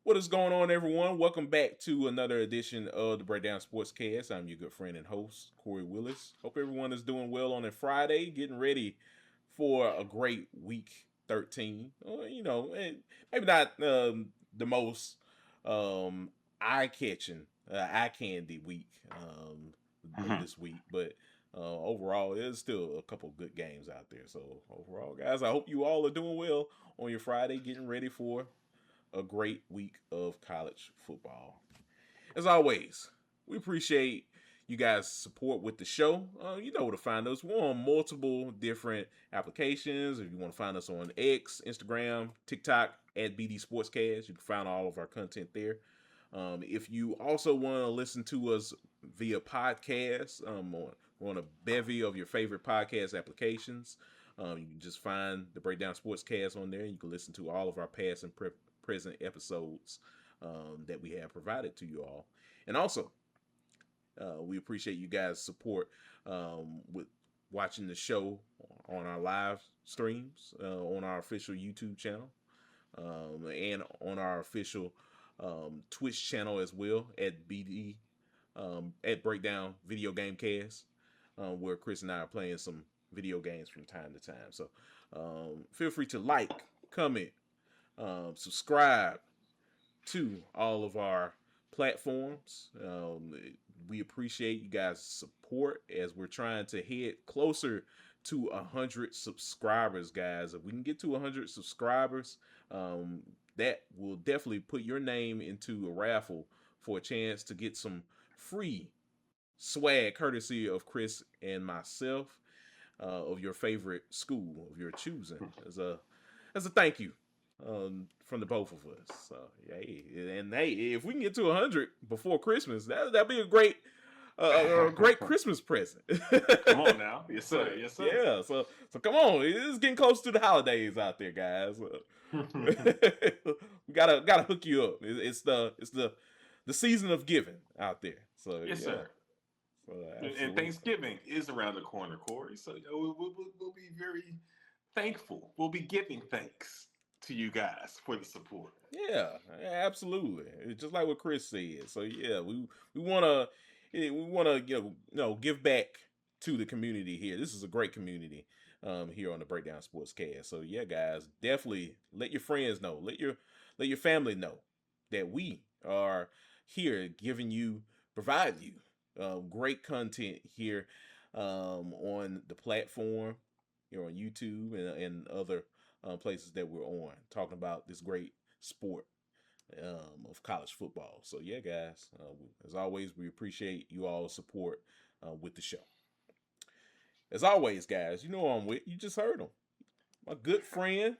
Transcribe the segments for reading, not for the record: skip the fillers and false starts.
What is going on, everyone? Welcome back to another edition of the Breakdown Sportscast. I'm your good friend and host, Kory Willis. Hope everyone is doing well on a Friday, getting ready for a great week 13. Maybe not the most eye-catching, eye-candy week Mhm. this week, but overall, there's still a couple good games out there. So overall, guys, I hope you all are doing well on your Friday, getting ready for a great week of college football. As always, we appreciate you guys' support with the show. You know where to find us. We're on multiple different applications. If you want to find us on X, Instagram, TikTok, at BD Sportscast, you can find all of our content there. If you also want to listen to us via podcast, we're on a bevy of your favorite podcast applications. You can just find the Breakdown Sportscast on there. You can listen to all of our past and present episodes that we have provided to you all. And also, we appreciate you guys' support with watching the show on our live streams on our official YouTube channel and on our official Twitch channel as well at BD at Breakdown Video Game Cast, where Chris and I are playing some video games from time to time. So feel free to like, comment, subscribe to all of our platforms. We appreciate you guys' support as we're trying to head closer to 100 subscribers, guys. If we can get to 100 subscribers, that will definitely put your name into a raffle for a chance to get some free swag courtesy of Chris and myself of your favorite school of your choosing as a thank you from the both of us. So yeah, and hey, if we can get to 100 before Christmas, that'd be a great Christmas present. Come on now. Yes, sir. So Yes, sir. yeah, so come on, it's getting close to the holidays out there, guys. We gotta hook you up. It's the season of giving out there. So Yes, yeah, sir. so And absolutely. Thanksgiving is around the corner, Corey. So we'll be very thankful. We'll be giving thanks to you guys for the support. Yeah, absolutely. It's just like what Chris said. So yeah, we wanna give back to the community here. This is a great community here on the Breakdown Sports Cast. So yeah, guys, definitely let your friends know, let your family know that we are here giving you provide you great content here on the platform here on YouTube and other places that we're on, talking about this great sport of college football. So yeah, guys, as always, we appreciate you all support with the show. As always, guys, you know who I'm with. You just heard him, my good friend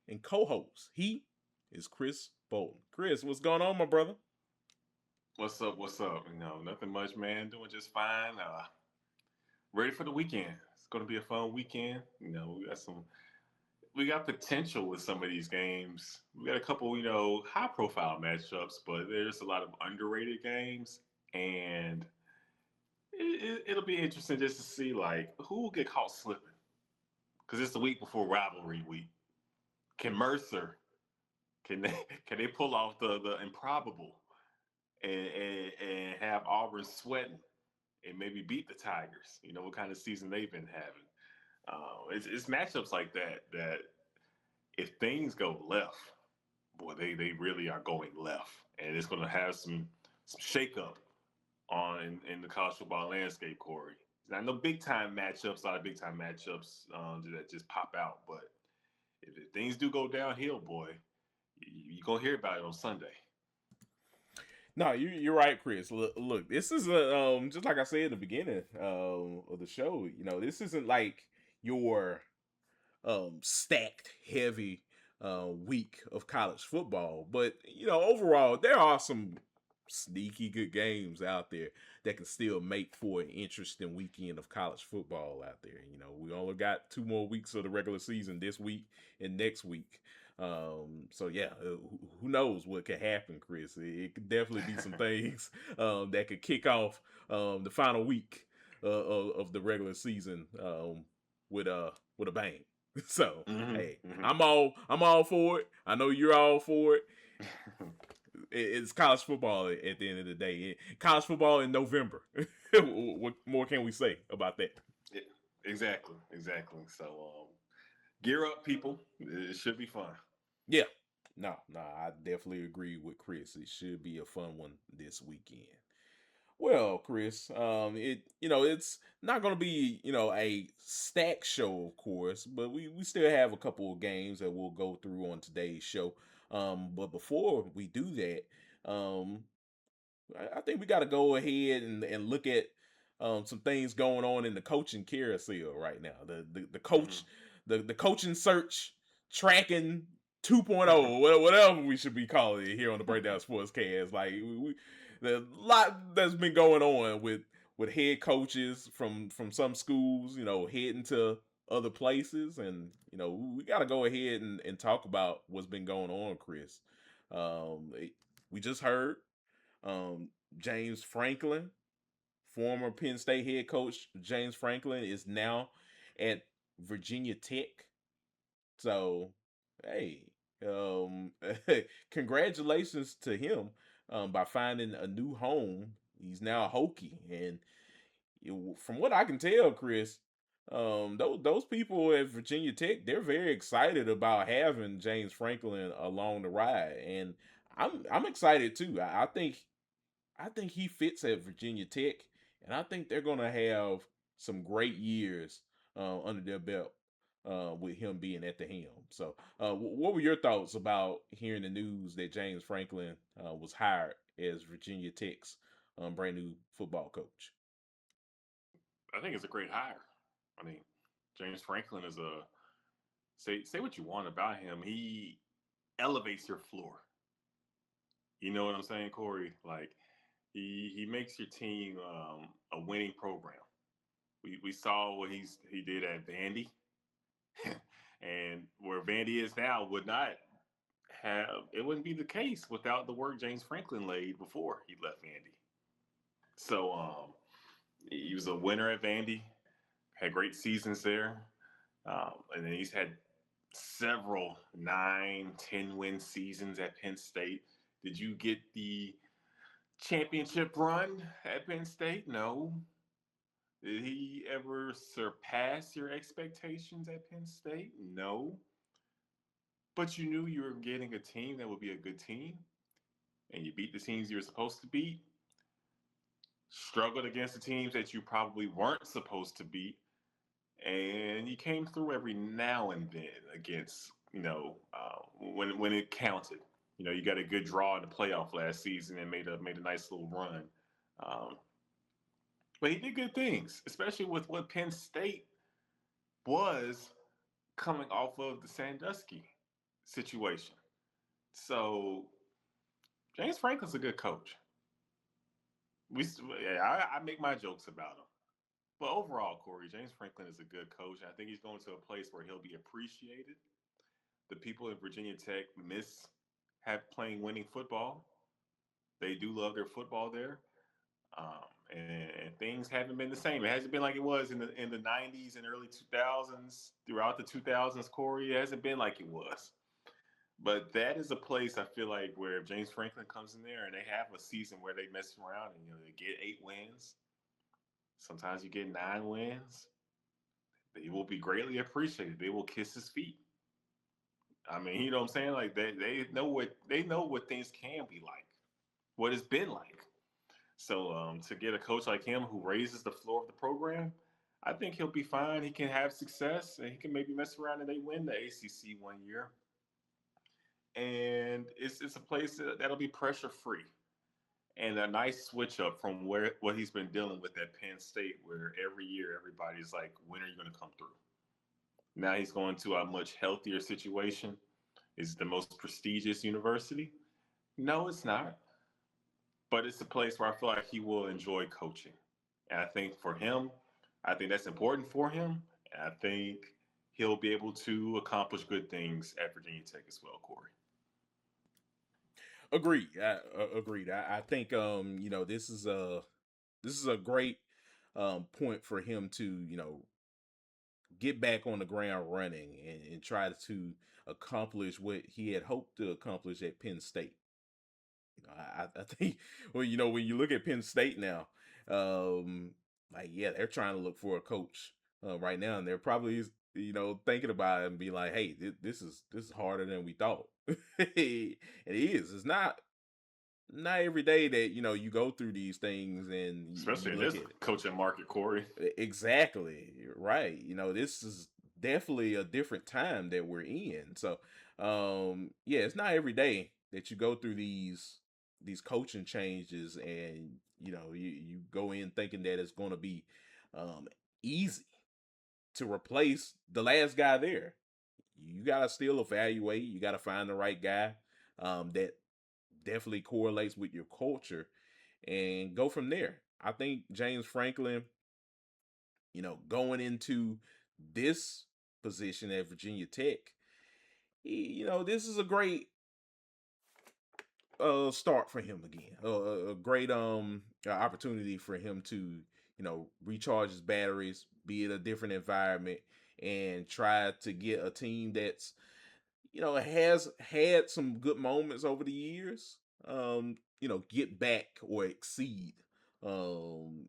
and co-host. He is Chris Bolton. Chris, what's going on, my brother? What's up? What's up? Nothing much, man. Doing just fine. Ready for the weekend. It's going to be a fun weekend. We got potential with some of these games. We got a couple, high profile matchups, but there's a lot of underrated games, and it'll be interesting just to see like who will get caught slipping because it's the week before rivalry week. Can Mercer can they pull off the improbable and have Auburn sweating and maybe beat the Tigers? You know what kind of season they've been having. It's matchups like that if things go left, boy, they really are going left, and it's going to have some shakeup on in the college football landscape, Corey. Not no big time matchups, a lot of big time matchups that just pop out, but if things do go downhill, boy, you gonna hear about it on Sunday. No, you're right, Chris. Look, this is a just like I said in the beginning of the show. This isn't like your stacked heavy week of college football. But overall, there are some sneaky good games out there that can still make for an interesting weekend of college football out there. We only got 2 more weeks of the regular season this week and next week. So yeah, who knows what could happen, Chris? It could definitely be some things that could kick off the final week of the regular season with a bang. So hmm hey, hmm I'm all for it. I know you're all for it. It's college football at the end of the day. College football in November. What more can we say about that? Yeah, exactly. So gear up, people. It should be fun. Yeah. No, I definitely agree with Chris. It should be a fun one this weekend. Well, Chris, it's not going to be a stack show, of course, but we still have a couple of games that we'll go through on today's show. But before we do that, I think we got to go ahead and look at some things going on in the coaching carousel right now. The coach, Mm-hmm. the coaching search, tracking 2.0, whatever we should be calling it here on the Breakdown Sports Cast. Like there's a lot that's been going on with head coaches from some schools, heading to other places, and we got to go ahead and talk about what's been going on, Chris. We just heard um, James Franklin, former Penn State head coach James Franklin, is now at Virginia Tech. So, hey, um, congratulations to him by finding a new home. He's now a Hokie, and from what I can tell, Chris, those people at Virginia Tech, they're very excited about having James Franklin along the ride, and I'm excited too. I think he fits at Virginia Tech, and I think they're going to have some great years under their belt with him being at the helm. So, what were your thoughts about hearing the news that James Franklin was hired as Virginia Tech's brand new football coach? I think it's a great hire. I mean, James Franklin is a say what you want about him. He elevates your floor. You know what I'm saying, Kory? Like he makes your team a winning program. We saw what he did at Vandy, and where Vandy is now would not have it wouldn't be the case without the work James Franklin laid before he left Vandy. So he was a winner at Vandy, had great seasons there, and then he's had several 9, 10 win seasons at Penn State. Did you get the championship run at Penn State? No. Did he ever surpass your expectations at Penn State? No. But you knew you were getting a team that would be a good team, and you beat the teams you were supposed to beat, struggled against the teams that you probably weren't supposed to beat, and you came through every now and then against, when it counted. You got a good draw in the playoff last season and made a nice little run. Um, but he did good things, especially with what Penn State was coming off of the Sandusky situation. So James Franklin's a good coach. We, I make my jokes about him, but overall, Kory, James Franklin is a good coach. I think he's going to a place where he'll be appreciated. The people in Virginia Tech miss have playing winning football. They do love their football there, and things haven't been the same. It hasn't been like it was in the '90s and early 2000s. Throughout the 2000s, Kory, it hasn't been like it was. But that is a place I feel like where if James Franklin comes in there and they have a season where they mess around and they get 8 wins, sometimes you get 9 wins, they will be greatly appreciated. They will kiss his feet. I mean, you know what I'm saying? Like they know what things can be like, what it's been like. So to get a coach like him who raises the floor of the program, I think he'll be fine. He can have success, and he can maybe mess around and they win the ACC one year. And it's a place that'll be pressure free and a nice switch up from where what he's been dealing with at Penn State, where every year everybody's like, when are you going to come through? Now he's going to a much healthier situation. Is the most prestigious university? No, it's not. But it's a place where I feel like he will enjoy coaching. And I think for him, I think that's important for him. And I think he'll be able to accomplish good things at Virginia Tech as well, Kory. Agreed. Agreed. I think this is a great point for him to get back on the ground running and try to accomplish what he had hoped to accomplish at Penn State. I think when you look at Penn State now, um, like yeah, they're trying to look for a coach right now, and they're probably thinking about it and be like, hey, this is harder than we thought. It is. It's not every day that you go through these things and you Especially in look this at it. coaching market, Kory. Exactly. You're right. This is definitely a different time that we're in. So, yeah, it's not every day that you go through these coaching changes and you go in thinking that it's going to be um easy to replace the last guy there. You got to still evaluate, you got to find the right guy that definitely correlates with your culture and go from there. I think James Franklin, going into this position at Virginia Tech, this is a great start for him again. A great opportunity for him to, recharge his batteries, be in a different environment, and try to get a team that's, has had some good moments over the years. Get back or exceed um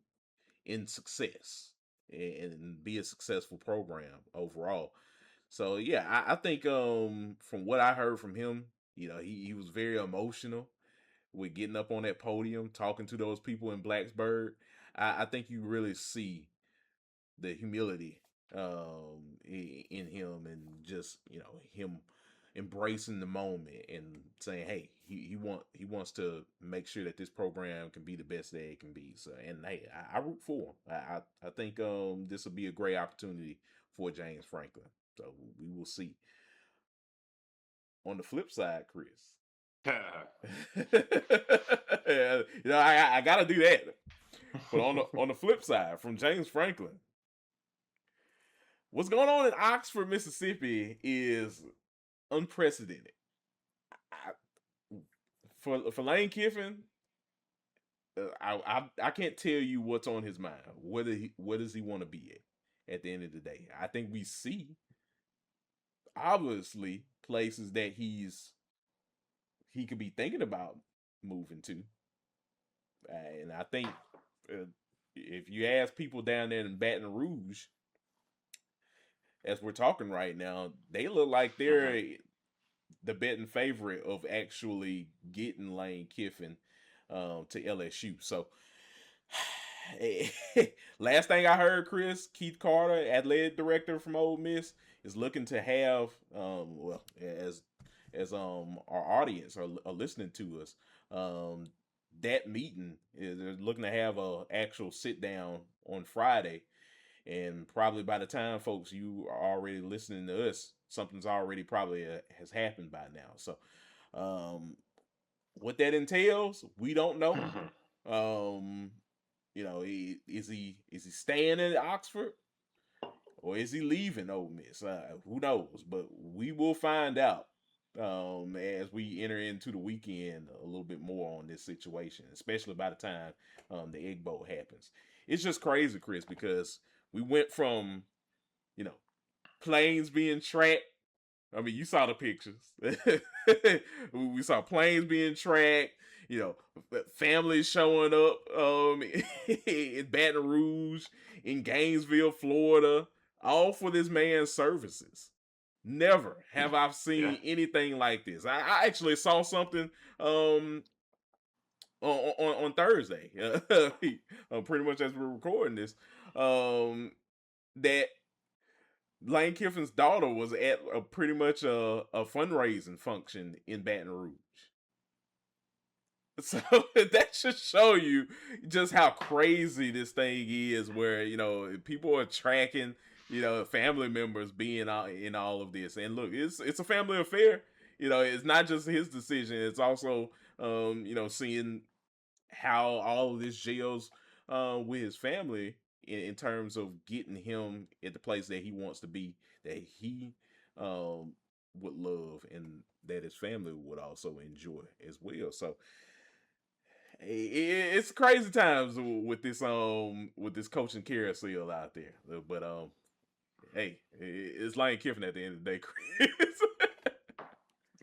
in success and be a successful program overall. So yeah, I think from what I heard from him, he was very emotional with getting up on that podium, talking to those people in Blacksburg. I think you really see the humility in him and just him embracing the moment and saying, hey, he wants to make sure that this program can be the best that it can be. So and hey, I root for him. I think this will be a great opportunity for James Franklin. So we will see. On the flip side, Chris, I gotta do that. But on the flip side, from James Franklin, what's going on in Oxford, Mississippi is unprecedented. I, for Lane Kiffin, I can't tell you what's on his mind. What does he want to be at the end of the day? I think we see obviously places that he could be thinking about moving to, and I think uh, if you ask people down there in Baton Rouge, as we're talking right now, they look like Hmm. they're the betting favorite of actually getting Lane Kiffin to LSU. So, last thing I heard, Chris, Keith Carter, athletic director from Ole Miss, is looking to have well, as our audience are listening to us, that meeting is they're looking to have a actual sit down on Friday, and probably by the time folks you are already listening to us, something's already probably has happened by now. So what that entails, we don't know. um is he staying in Oxford or is he leaving Ole Miss? Who knows? But we will find out as we enter into the weekend a little bit more on this situation, especially by the time the Egg Bowl happens. It's just crazy, Chris, because we went from you know planes being tracked. I mean, you saw the pictures. We saw planes being tracked. You families showing up in Baton Rouge, in Gainesville, Florida, all for this man's services. Never have I Yeah. seen anything like this. I actually saw something on Thursday, pretty much as we're recording this, that Lane Kiffin's daughter was at pretty much a fundraising function in Baton Rouge. So that should show you just how crazy this thing is, where people are tracking, family members being in all of this. And look, it's a family affair. It's not just his decision. It's also seeing how all of this gels with his family in terms of getting him at the place that he wants to be, that he would love, and that his family would also enjoy as well. So it's crazy times with this coaching carousel out there. But hey, it's Lane Kiffin at the end of the day, Chris.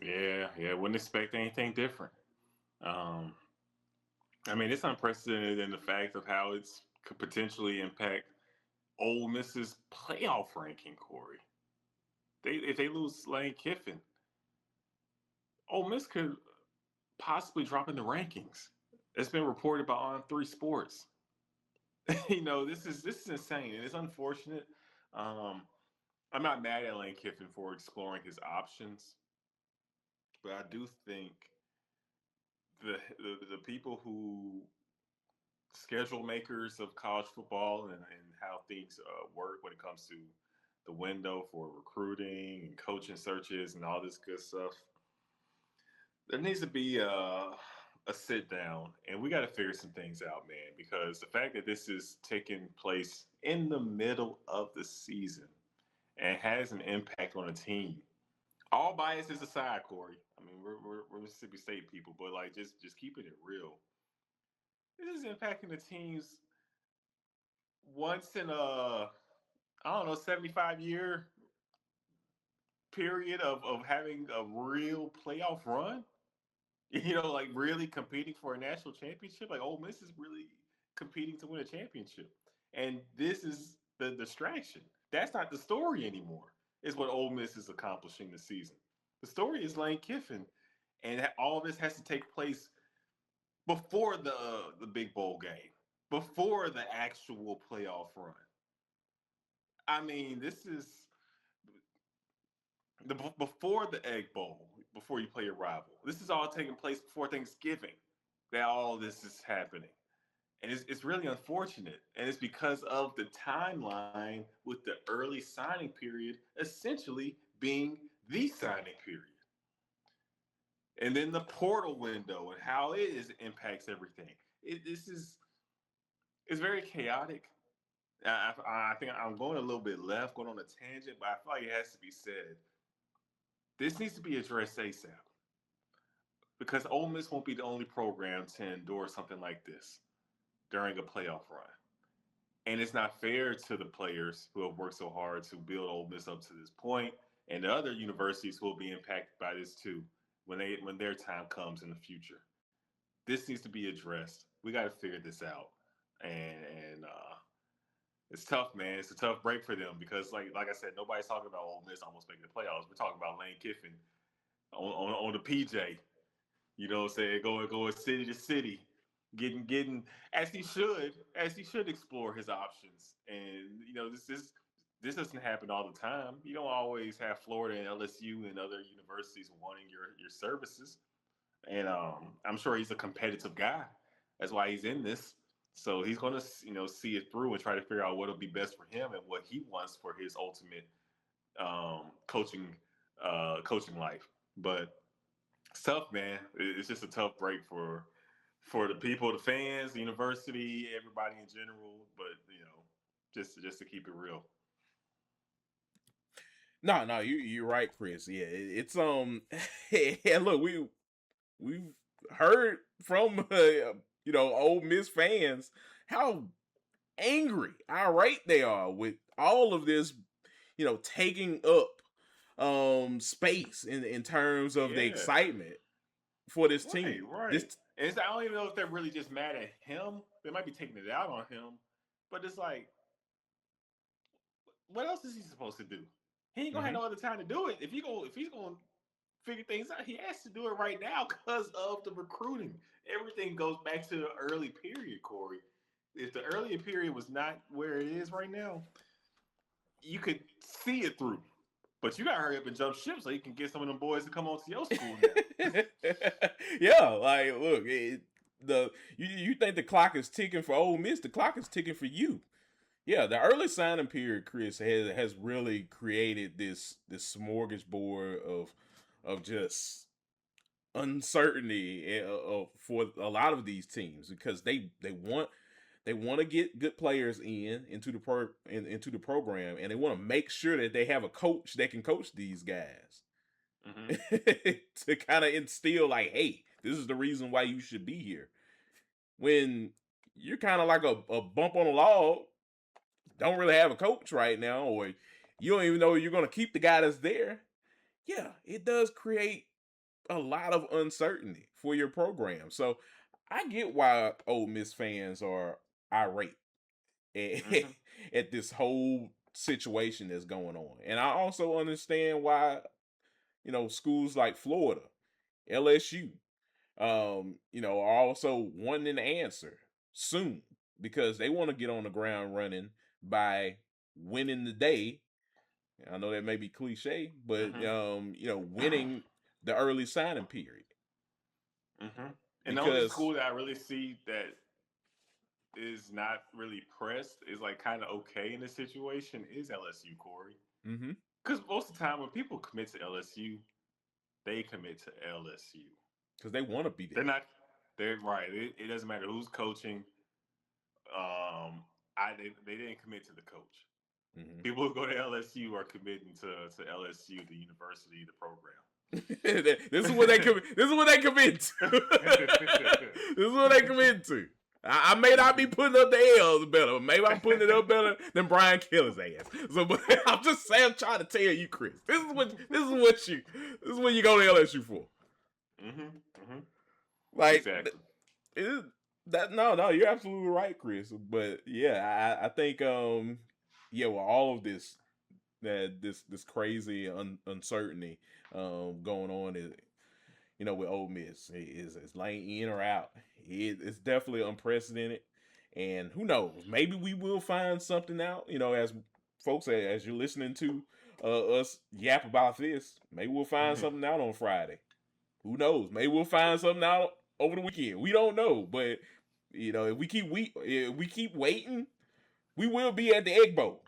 Yeah, yeah. Wouldn't expect anything different. Um, I mean, it's unprecedented in the fact of how it's could potentially impact Ole Miss's playoff ranking, Kory. If they lose Lane Kiffin, Ole Miss could possibly drop in the rankings. It's been reported by On3 Sports. This is insane and it's unfortunate. Um, I'm not mad at Lane Kiffin for exploring his options, but I do think the people who schedule makers of college football and how things work when it comes to the window for recruiting and coaching searches and all this good stuff. There needs to be a sit down, and we got to figure some things out, man. Because the fact that this is taking place in the middle of the season and has an impact on a team. All biases aside, Kory. I mean, we're Mississippi State people, but like just keeping it real. This is impacting the teams once in a I don't know 75-year period of having a real playoff run. Like really competing for a national championship. Like Ole Miss is really competing to win a championship, and this is the distraction. That's not the story anymore. Is what Ole Miss is accomplishing this season. The story is Lane Kiffin, and all this has to take place before the big bowl game, before the actual playoff run. I mean, this is before the Egg Bowl, before you play your rival. This is all taking place before Thanksgiving. That all this is happening. And it's really unfortunate. And it's because of the timeline with the early signing period essentially being the signing period. And then the portal window and how it impacts everything. This is it's very chaotic. I think I'm going a little bit left, going on a tangent, but I feel like it has to be said. This needs to be addressed ASAP because Ole Miss won't be the only program to endure something like this during a playoff run. And it's not fair to the players who have worked so hard to build Ole Miss up to this point, and the other universities who will be impacted by this too when their time comes in the future. This needs to be addressed. We got to figure this out, and it's tough, man. It's a tough break for them because, like I said, nobody's talking about Ole Miss almost making the playoffs. We're talking about Lane Kiffin on the PJ. You know what I'm saying? Going city to city, getting as he should explore his options. And this doesn't happen all the time. You don't always have Florida and LSU and other universities wanting your services. And I'm sure he's a competitive guy. That's why he's in this. So he's going to see it through and try to figure out what'll be best for him and what he wants for his ultimate coaching coaching life. But it's tough, man. It's just a tough break for the people, the fans, the university, everybody in general. But just to keep it real. No, you're right, Chris. Yeah, it's and look, we've heard from Ole Miss fans how angry, irate they are with all of this, taking up space in terms of the Yeah. excitement for this Right, team. right. This And I don't even know if they're really just mad at him. They might be taking it out on him. But it's like, what else is he supposed to do? He ain't gonna have Mhm. no other time to do it. If he's gonna figure things out, he has to do it right now because of the recruiting. Everything goes back to the early period, Kory. If the earlier period was not where it is right now, you could see it through. But you gotta hurry up and jump ship so you can get some of them boys to come on to your school now. Yeah, like look, you think the clock is ticking for Ole Miss? The clock is ticking for you. Yeah, the early signing period, Chris, has really created this smorgasbord of just uncertainty for a lot of these teams because they want to get good players into the program, and they want to make sure that they have a coach that can coach these guys Mm-hmm. to kind of instill like, hey, this is the reason why you should be here. When you're kind of like a bump on a log, don't really have a coach right now, or you don't even know you're going to keep the guy that's there. Yeah, it does create a lot of uncertainty for your program. So I get why Ole Miss fans are irate at, Mm-hmm. at this whole situation that's going on. And I also understand why, schools like Florida, LSU, are also wanting an answer soon because they want to get on the ground running by winning the day. I know that may be cliche, but winning the early signing period. Mm-hmm. And the only Because school that I really see that is not really pressed is like kind of okay in this situation is LSU, Kory. mm-hmm, Because most of the time when people commit to LSU, they commit to LSU. because they want to be They're there. not. They're right. It doesn't matter who's coaching. They didn't commit to the coach. Mm-hmm. People who go to LSU are committing to LSU, the university, the program. This is what they commit. This is what they commit to. This is what they commit to. I may not be putting up the L's better. Maybe I'm putting it up better than Brian Kelly's ass. So, but I'm just saying, I'm trying to tell you, Chris. This is what you go to LSU for. Mm-hmm. Mm-hmm. Like Exactly. no, you're absolutely right, Chris. But yeah, I think with all of this this crazy uncertainty going on is with Ole Miss is Lane in or out. It's definitely unprecedented, and who knows? Maybe we will find something out. As folks, as you're listening to us yap about this, maybe we'll find something out on Friday. Who knows? Maybe we'll find something out over the weekend. We don't know, but if we keep waiting, we will be at the Egg Bowl.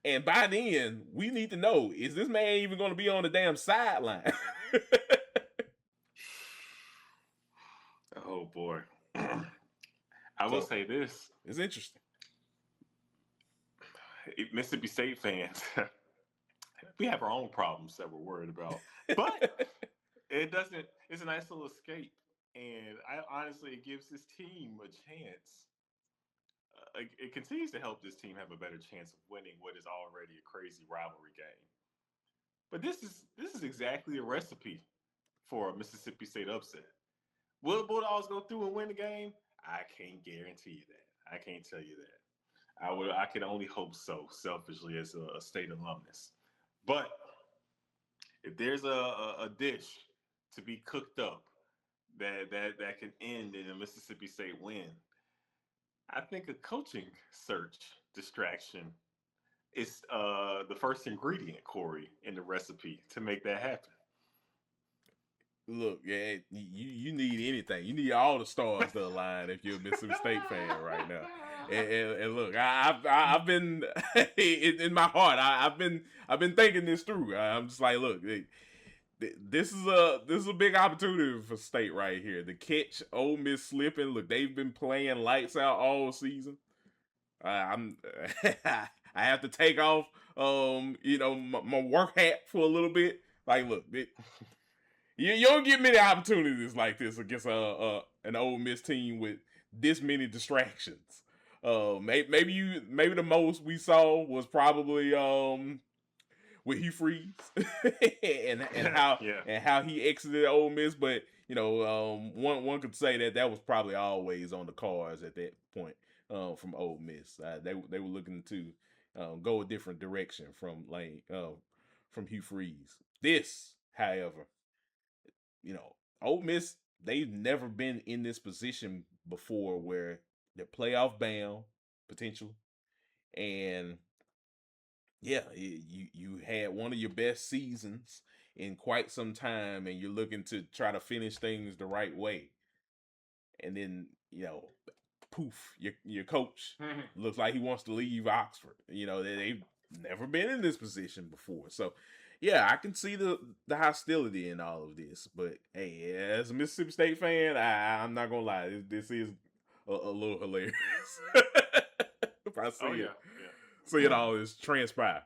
And by then, we need to know, is this man even going to be on the damn sideline? Oh boy. I will So, say this. it's interesting. Mississippi State fans, we have our own problems that we're worried about. But it's a nice little escape. And honestly, it gives this team a chance. It continues to help this team have a better chance of winning what is already a crazy rivalry game. But this is exactly a recipe for a Mississippi State upset. Will the Bulldogs go through and win the game? I can't guarantee you that. I can't tell you that. I can only hope so, selfishly as a state alumnus. But if there's a dish to be cooked up that can end in a Mississippi State win, I think a coaching search distraction is the first ingredient, Kory, in the recipe to make that happen. Look, yeah, you need anything. You need all the stars to align if you're a Mississippi State fan right now. And look, I've been in my heart. I've been thinking this through. I'm just like, look, this is a big opportunity for State right here to catch Ole Miss slipping. Look, they've been playing lights out all season. I'm I have to take off my work hat for a little bit. Like, look, you don't get many opportunities like this against an Ole Miss team with this many distractions. Maybe the most we saw was probably with Hugh Freeze and how Yeah. and how he exited Ole Miss, but one could say that was probably always on the cards at that point from Ole Miss. They were looking to go a different direction from from Hugh Freeze. This, however, Ole Miss, they've never been in this position before where they're playoff bound potential, and yeah, you had one of your best seasons in quite some time, and you're looking to try to finish things the right way, and then poof, your coach looks like he wants to leave Oxford. They've never been in this position before, so yeah, I can see the hostility in all of this. But hey, as a Mississippi State fan, I'm not gonna lie, this is a little hilarious. If I Oh see yeah, it, yeah. see it all is transpire.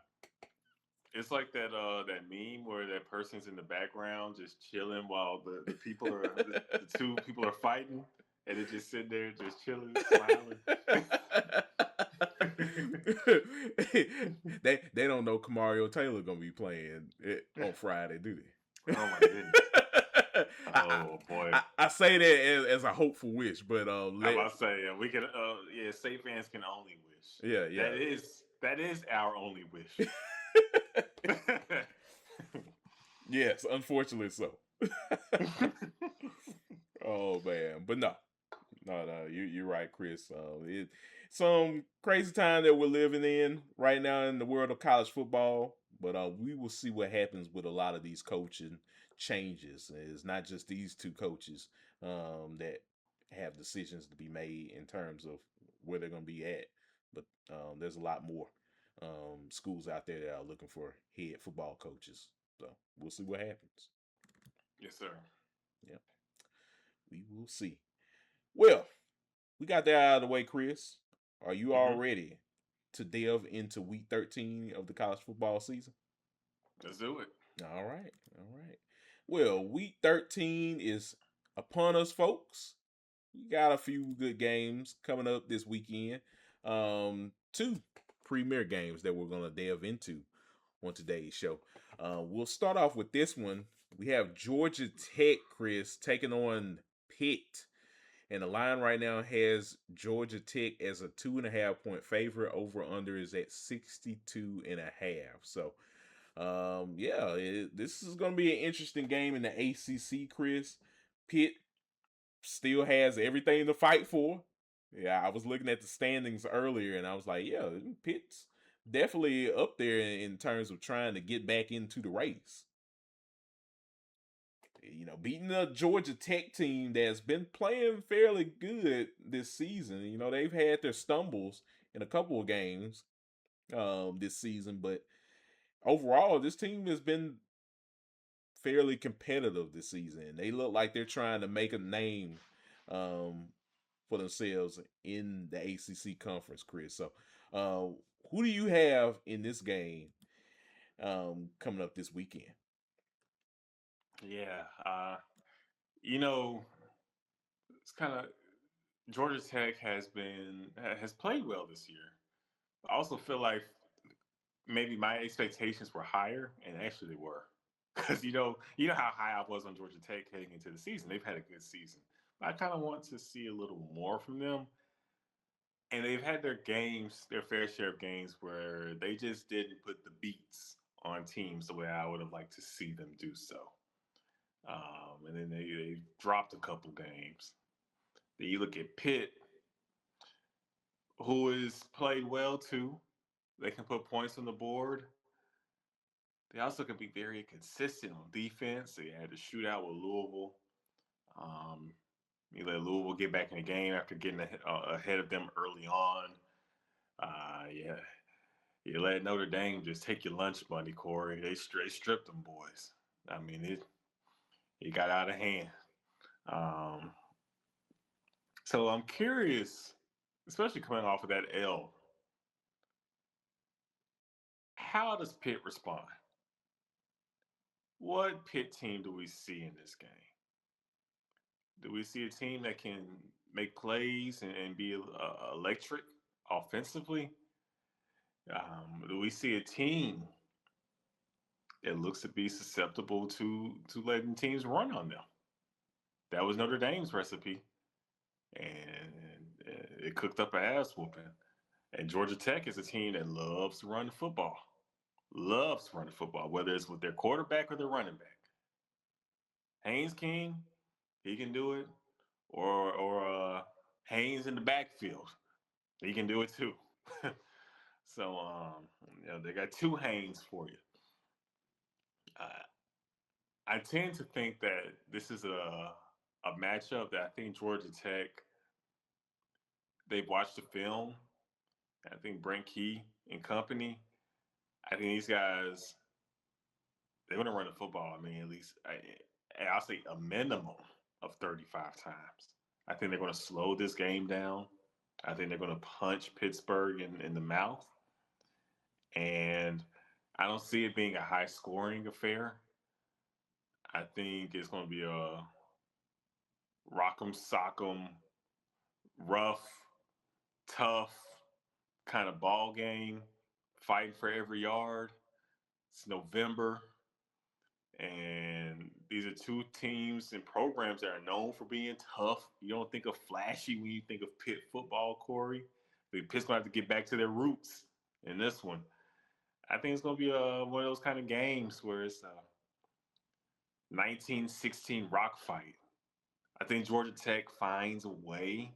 It's like that meme where that person's in the background just chilling while the people are the two people are fighting, and they just sit there just chilling, smiling. they don't know Kamario Taylor gonna be playing it on Friday, do they? Oh my goodness. Oh boy. I say that as a hopeful wish, but I'm about to say we can. Yeah, State fans can only wish. yeah, yeah. That is our only wish. Yes, unfortunately so. Oh man, but no, no, you're right, Chris. It some crazy time that we're living in right now in the world of college football. But we will see what happens with a lot of these coaching changes. It's not just these two coaches that have decisions to be made in terms of where they're going to be at, but there's a lot more schools out there that are looking for head football coaches. So we'll see what happens. Yes, sir. Yeah, we will see. Well, we got that out of the way, Chris. Are you all Mm-hmm. ready to delve into week 13 of the college football season? Let's do it. All right. All right. Well, week 13 is upon us, folks. We got a few good games coming up this weekend. Two premier games that we're going to delve into on today's show. We'll start off with this one. We have Georgia Tech, Chris, taking on Pitt. And the line right now has Georgia Tech as a 2.5 point favorite. Over under is at 62.5. So, yeah, this is going to be an interesting game in the ACC, Chris. Pitt still has everything to fight for. Yeah, I was looking at the standings earlier and I was like, yeah, Pitt's definitely up there in terms of trying to get back into the race. Beating a Georgia Tech team that's been playing fairly good this season. They've had their stumbles in a couple of games this season, but overall, this team has been fairly competitive this season. They look like they're trying to make a name um, for themselves in the ACC conference, Chris. So, who do you have in this game coming up this weekend? Yeah. You know, it's kind of Georgia Tech has played well this year. I also feel like maybe my expectations were higher, and actually they were, because you know how high I was on Georgia Tech heading into the season. They've had a good season, but I kind of want to see a little more from them. And they've had their fair share of games where they just didn't put the beats on teams the way I would have liked to see them do so. And then they dropped a couple games. Then you look at Pitt, who has played well too. They can put points on the board. They also can be very consistent on defense. They had a shootout with Louisville. Um, you let Louisville get back in the game after getting ahead of them early on. Yeah, you let Notre Dame just take your lunch money, Kory. They straight stripped them boys. I mean, it got out of hand. Um, so I'm curious, especially coming off of that L, how does Pitt respond? What Pitt team do we see in this game? Do we see a team that can make plays and be electric offensively? Do we see a team that looks to be susceptible to letting teams run on them? That was Notre Dame's recipe, and it cooked up an ass whooping. And Georgia Tech is a team that loves to run the football, loves to run the football, whether it's with their quarterback or their running back. Haynes King, he can do it, or Haynes in the backfield, he can do it too. So they got two Haynes for you. Uh, I tend to think that this is a matchup that I think Georgia Tech, they've watched the film. I think Brent Key and company. I think these guys, they're going to run the football. I mean, at least I'll say a minimum of 35 times. I think they're going to slow this game down. I think they're going to punch Pittsburgh in the mouth. And I don't see it being a high scoring affair. I think it's going to be a rock'em sock'em, rough, tough kind of ball game, fighting for every yard. It's November, and these are two teams and programs that are known for being tough. You don't think of flashy when you think of Pitt football, Kory. The Pitt's going to have to get back to their roots in this one. I think it's going to be one of those kind of games where it's a 1916 rock fight. I think Georgia Tech finds a way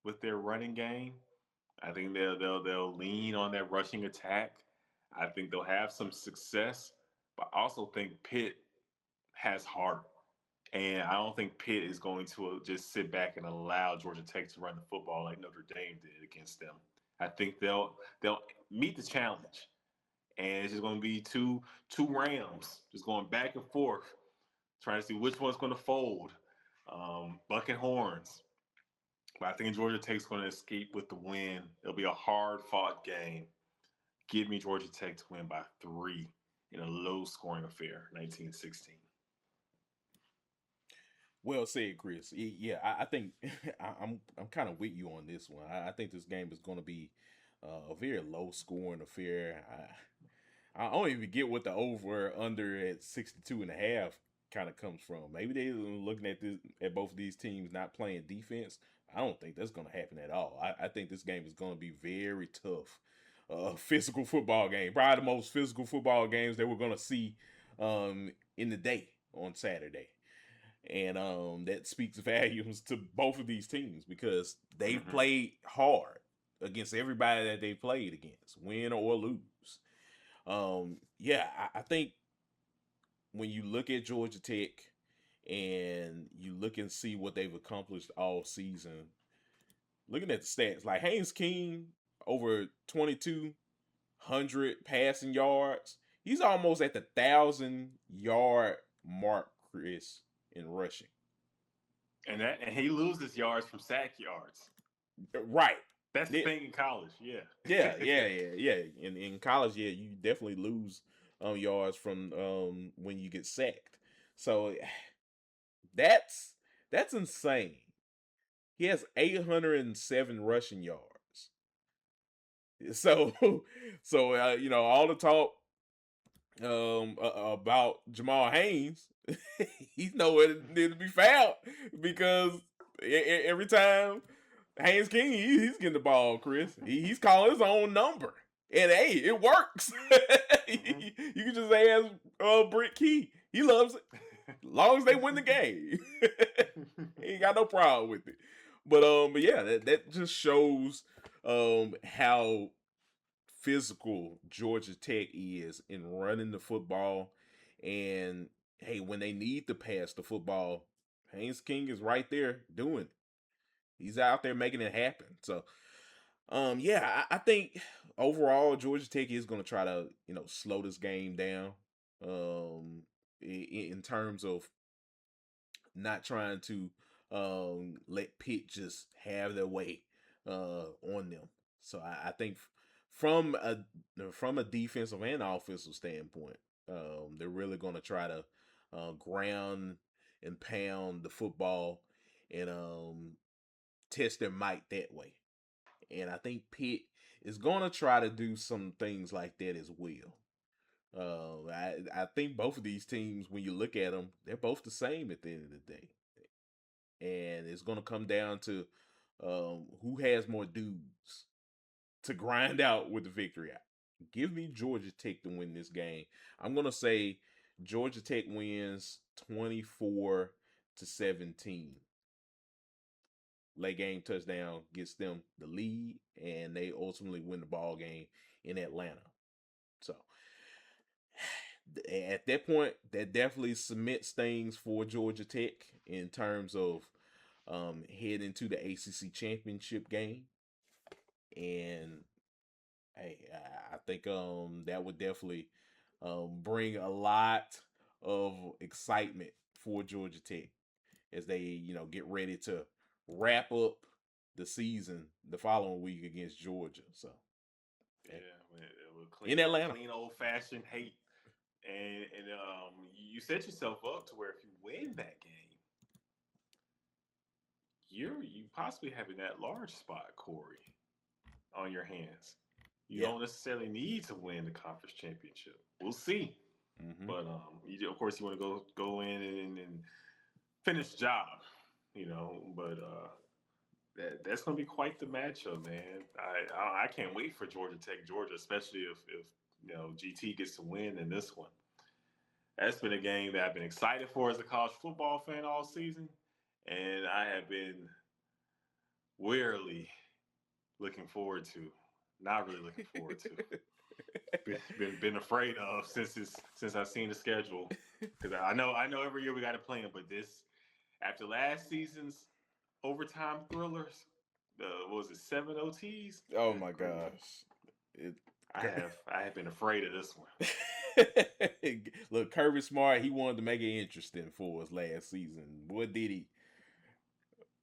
with their running game. I think they'll lean on that rushing attack. I think they'll have some success, but I also think Pitt has heart. And I don't think Pitt is going to just sit back and allow Georgia Tech to run the football like Notre Dame did against them. I think they'll meet the challenge, and it's just going to be two Rams just going back and forth, trying to see which one's going to fold, bucking horns. But I think Georgia Tech's going to escape with the win. It'll be a hard fought game. Give me Georgia Tech to win by 3 in a low scoring affair, 1916. Well said, Chris. Yeah, I think I'm kind of with you on this one. I think this game is going to be a very low scoring affair. I don't even get what the over under at 62.5 kind of comes from. Maybe they're looking at both of these teams not playing defense. I don't think that's going to happen at all. I think this game is going to be very tough. Physical football game, probably the most physical football games that we're going to see in the day on Saturday. And that speaks volumes to both of these teams because they've played hard against everybody that they played against, win or lose. I think when you look at Georgia Tech and you look and see what they've accomplished all season, looking at the stats, like Haynes King over 2,200 passing yards, he's almost at the 1,000-yard mark, Chris, in rushing. And he loses yards from sack yards. Right. That's the thing in college, yeah. yeah. In college, yeah, you definitely lose yards from when you get sacked. So that's insane. He has 807 rushing yards. So all the talk about Jamal Haynes, he's nowhere to be found because every time Haynes King, he's getting the ball, Chris. He's calling his own number. And hey, it works. You can just ask Britt Key. He loves it. As long as they win the game. He ain't got no problem with it. But yeah, that just shows how physical Georgia Tech is in running the football. And hey, when they need to pass the football, Haynes King is right there doing it. He's out there making it happen. So, I think overall Georgia Tech is going to try to, slow this game down. In terms of not trying to let Pitt just have their way on them. So I think from a defensive and offensive standpoint, they're really going to try to ground and pound the football and test their might that way. And I think Pitt is going to try to do some things like that as well. I think both of these teams, when you look at them, they're both the same at the end of the day. And it's going to come down to who has more dudes to grind out with the victory out. Give me Georgia Tech to win this game. I'm going to say Georgia Tech wins 24-17. Late game touchdown gets them the lead, and they ultimately win the ball game in Atlanta. So at that point, that definitely cements things for Georgia Tech in terms of heading to the ACC championship game. And hey, I think that would definitely bring a lot of excitement for Georgia Tech as they get ready to wrap up the season the following week against Georgia. So yeah, clean, in Atlanta, clean old fashioned hate, and you set yourself up to where if you win that game, you possibly having that large spot, Kory, on your hands. You don't necessarily need to win the conference championship. We'll see. Mm-hmm. But of course, you want to go in and finish the job, But that's going to be quite the matchup, man. I can't wait for Georgia Tech, Georgia, especially if GT gets to win in this one. That's been a game that I've been excited for as a college football fan all season, and I have been wearily looking forward to, not really looking forward to. Been afraid of since I've seen the schedule, because I know every year we got to play them, but this after last season's overtime thrillers, what was it, 7 OTs? Oh Good my grief! gosh. It, I have been afraid of this one. Look, Kirby Smart, he wanted to make it interesting for us last season. What did he?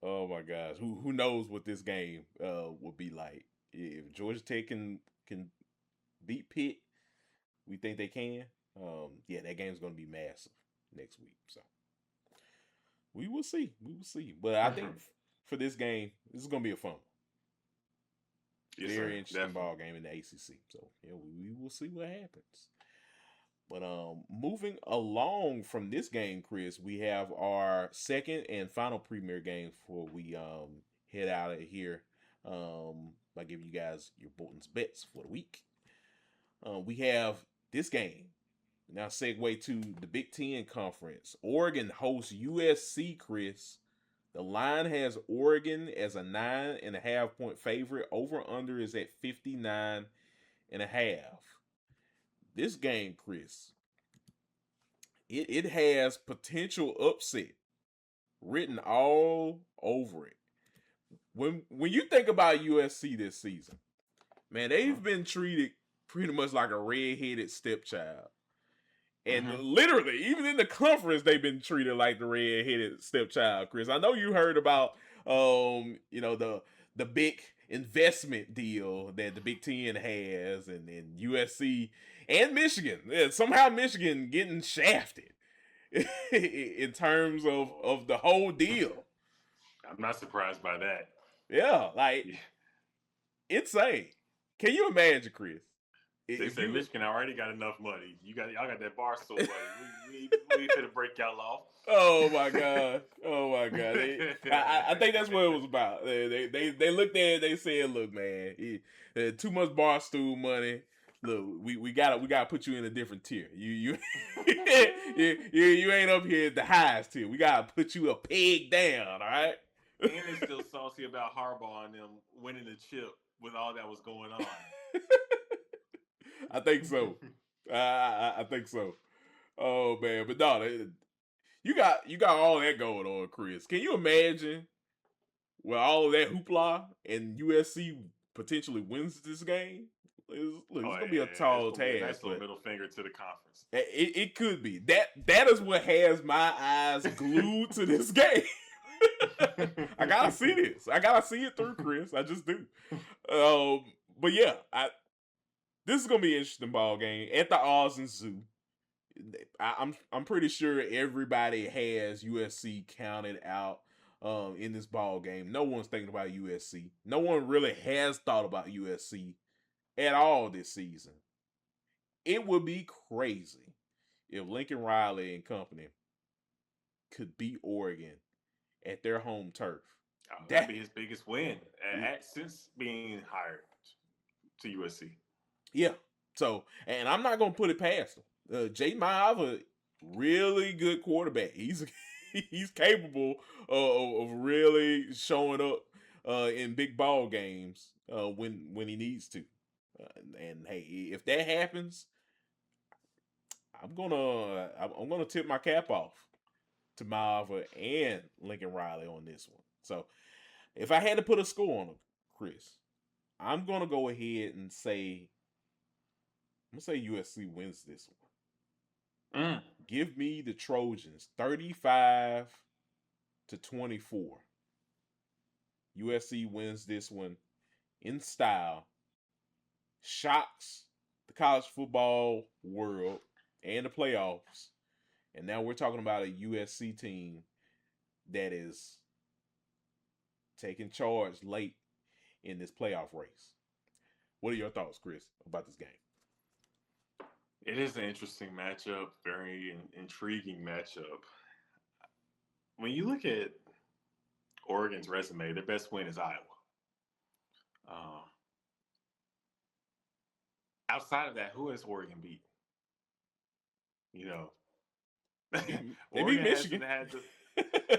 Oh my gosh. Who knows what this game will be like? If Georgia Tech can beat Pitt, we think they can. Yeah, that game's gonna be massive next week. So we will see. We will see. But I think for this game, this is gonna be a fun one. Yes, sir. Very interesting Definitely. ball game in the ACC. So yeah, we will see what happens. But moving along from this game, Chris, we have our second and final premier game before we head out of here. By giving you guys your Bolton's bets for the week. We have this game. Now segue to the Big Ten Conference. Oregon hosts USC, Chris. The line has Oregon as a 9.5 point favorite. Over under is at 59.5. This game, Chris, it has potential upset written all over it. When you think about USC this season, man, they've been treated pretty much like a red-headed stepchild. And literally, even in the conference, they've been treated like the red-headed stepchild, Chris. I know you heard about the big investment deal that the Big Ten has, and USC and Michigan. Yeah, somehow Michigan getting shafted in terms of the whole deal. I'm not surprised by that. Yeah, like insane. Can you imagine, Chris? They said Michigan already got enough money. Y'all got that Barstool money. We finna break y'all off. Oh my god! Oh my god! I think that's what it was about. They looked at it. They said, "Look, man, too much Barstool money. Look, we gotta put you in a different tier. You you ain't up here at the highest tier. We gotta put you a peg down. All right." And they still salty about Harbaugh and them winning the chip with all that was going on. I think so. I think so. Oh man, but no, you got all that going on, Chris. Can you imagine with all of that hoopla and USC potentially wins this game? It's gonna be a tall task. Be a nice little middle finger to the conference. It could be. That is what has my eyes glued to this game. I gotta see this. I gotta see it through, Chris. I just do. But yeah, this is gonna be an interesting ball game at the Austin Zoo. I'm pretty sure everybody has USC counted out in this ball game. No one's thinking about USC. No one really has thought about USC at all this season. It would be crazy if Lincoln Riley and company could beat Oregon at their home turf. That'd be his biggest win since being hired to USC. Yeah. So, and I'm not gonna put it past him. Jay Maiava, really good quarterback. He's capable of really showing up in big ball games when he needs to. And hey, if that happens, I'm gonna tip my cap off to Maiava and Lincoln Riley on this one. So, if I had to put a score on him, Chris, I'm gonna go ahead and say. I'm going to say USC wins this one. Give me the Trojans 35-24. USC wins this one in style. Shocks the college football world and the playoffs. And now we're talking about a USC team that is taking charge late in this playoff race. What are your thoughts, Chris, about this game? It is an interesting matchup, very intriguing matchup. When you look at Oregon's resume, their best win is Iowa. Uh, Outside of that, who has Oregon beat? You know, They beat Oregon Michigan. hasn't had the.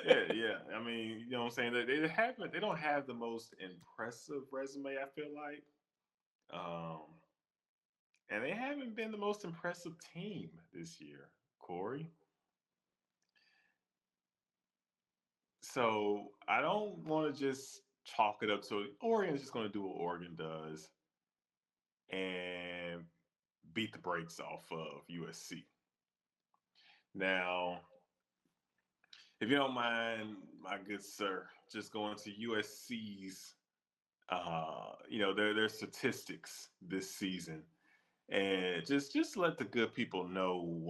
Yeah, yeah. I mean, you know what I'm saying? They haven't. They don't have the most impressive resume. I feel like, um, and they haven't been the most impressive team this year, Kory. So I don't want to just chalk it up to Oregon's just going to do what Oregon does and beat the brakes off of USC. Now, if you don't mind, my good sir, just going to USC's, their statistics this season, and just let the good people know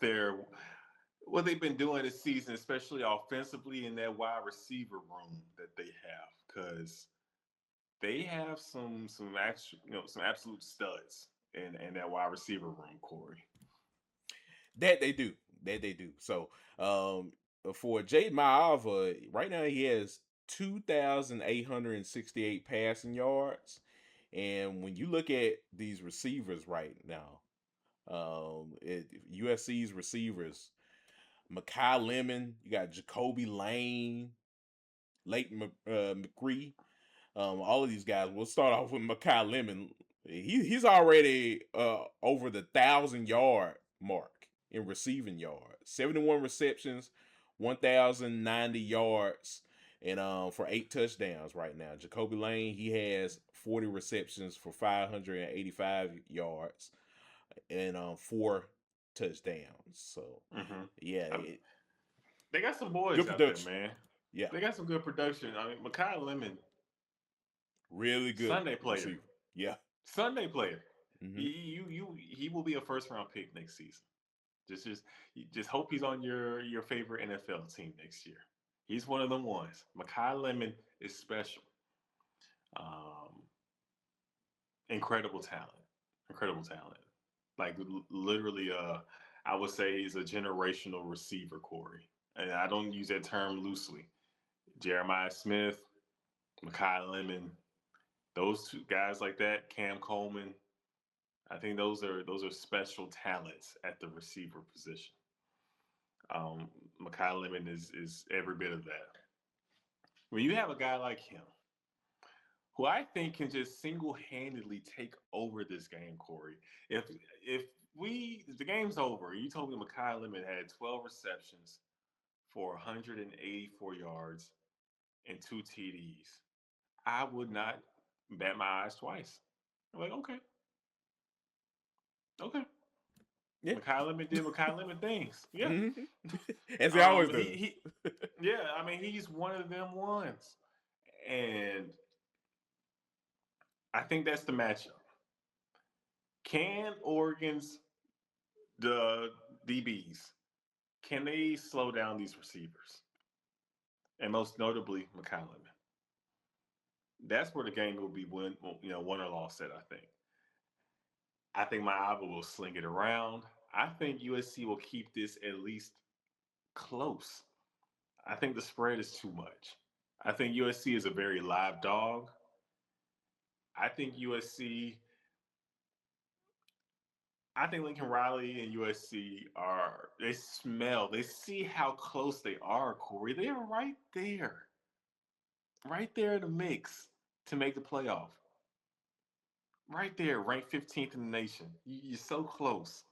they're what they've been doing this season, especially offensively in that wide receiver room that they have, because they have some actual, some absolute studs in that wide receiver room, Kory. That they do. That they do. So for Jade Maava, right now he has 2,868 passing yards. And when you look at these receivers right now, USC's receivers, Makai Lemon, you got Jacoby Lane, McCree, all of these guys. We'll start off with Makai Lemon. He's already over the 1,000 yard mark in receiving yards. 71 receptions, 1,090 yards, and for 8 touchdowns right now. Jacoby Lane, he has 40 receptions for 585 yards and 4 touchdowns. So yeah, Mm-hmm. They got some boys good out there, production. man. Yeah, They got some good production. I mean, Makai Lemon, really good Sunday player, receiver. Yeah. Sunday player. Mm-hmm. He will be a first round pick next season. Just hope he's on your favorite NFL team next year. He's one of them ones. Makai Lemon is special. Um, Incredible talent. Incredible talent. Like literally, I would say he's a generational receiver, Kory. And I don't use that term loosely. Jeremiah Smith, Makai Lemon, those two guys like that, Cam Coleman. I think those are special talents at the receiver position. Makai Lemon is every bit of that. When you have a guy like him, who I think can just single handedly take over this game, Kory. If if if the game's over, you told me Makai Lemon had 12 receptions for 184 yards and 2 TDs. I would not bat my eyes twice. I'm like, okay, okay. Yeah. Makai Lemon did Makai Lemon things. Yeah. Mm-hmm. As he always He, does. he yeah, I mean he's one of them ones. And I think that's the matchup. Can Oregon's the DBs can they slow down these receivers? And most notably Makai Lemon. That's where the game will be won or lost at, I think. I think Maava will sling it around. I think USC will keep this at least close. I think the spread is too much. I think USC is a very live dog. I think USC, I think Lincoln Riley and USC they see how close they are, Kory. They are right there in the mix to make the playoff. Right there, ranked 15th in the nation. You're so close.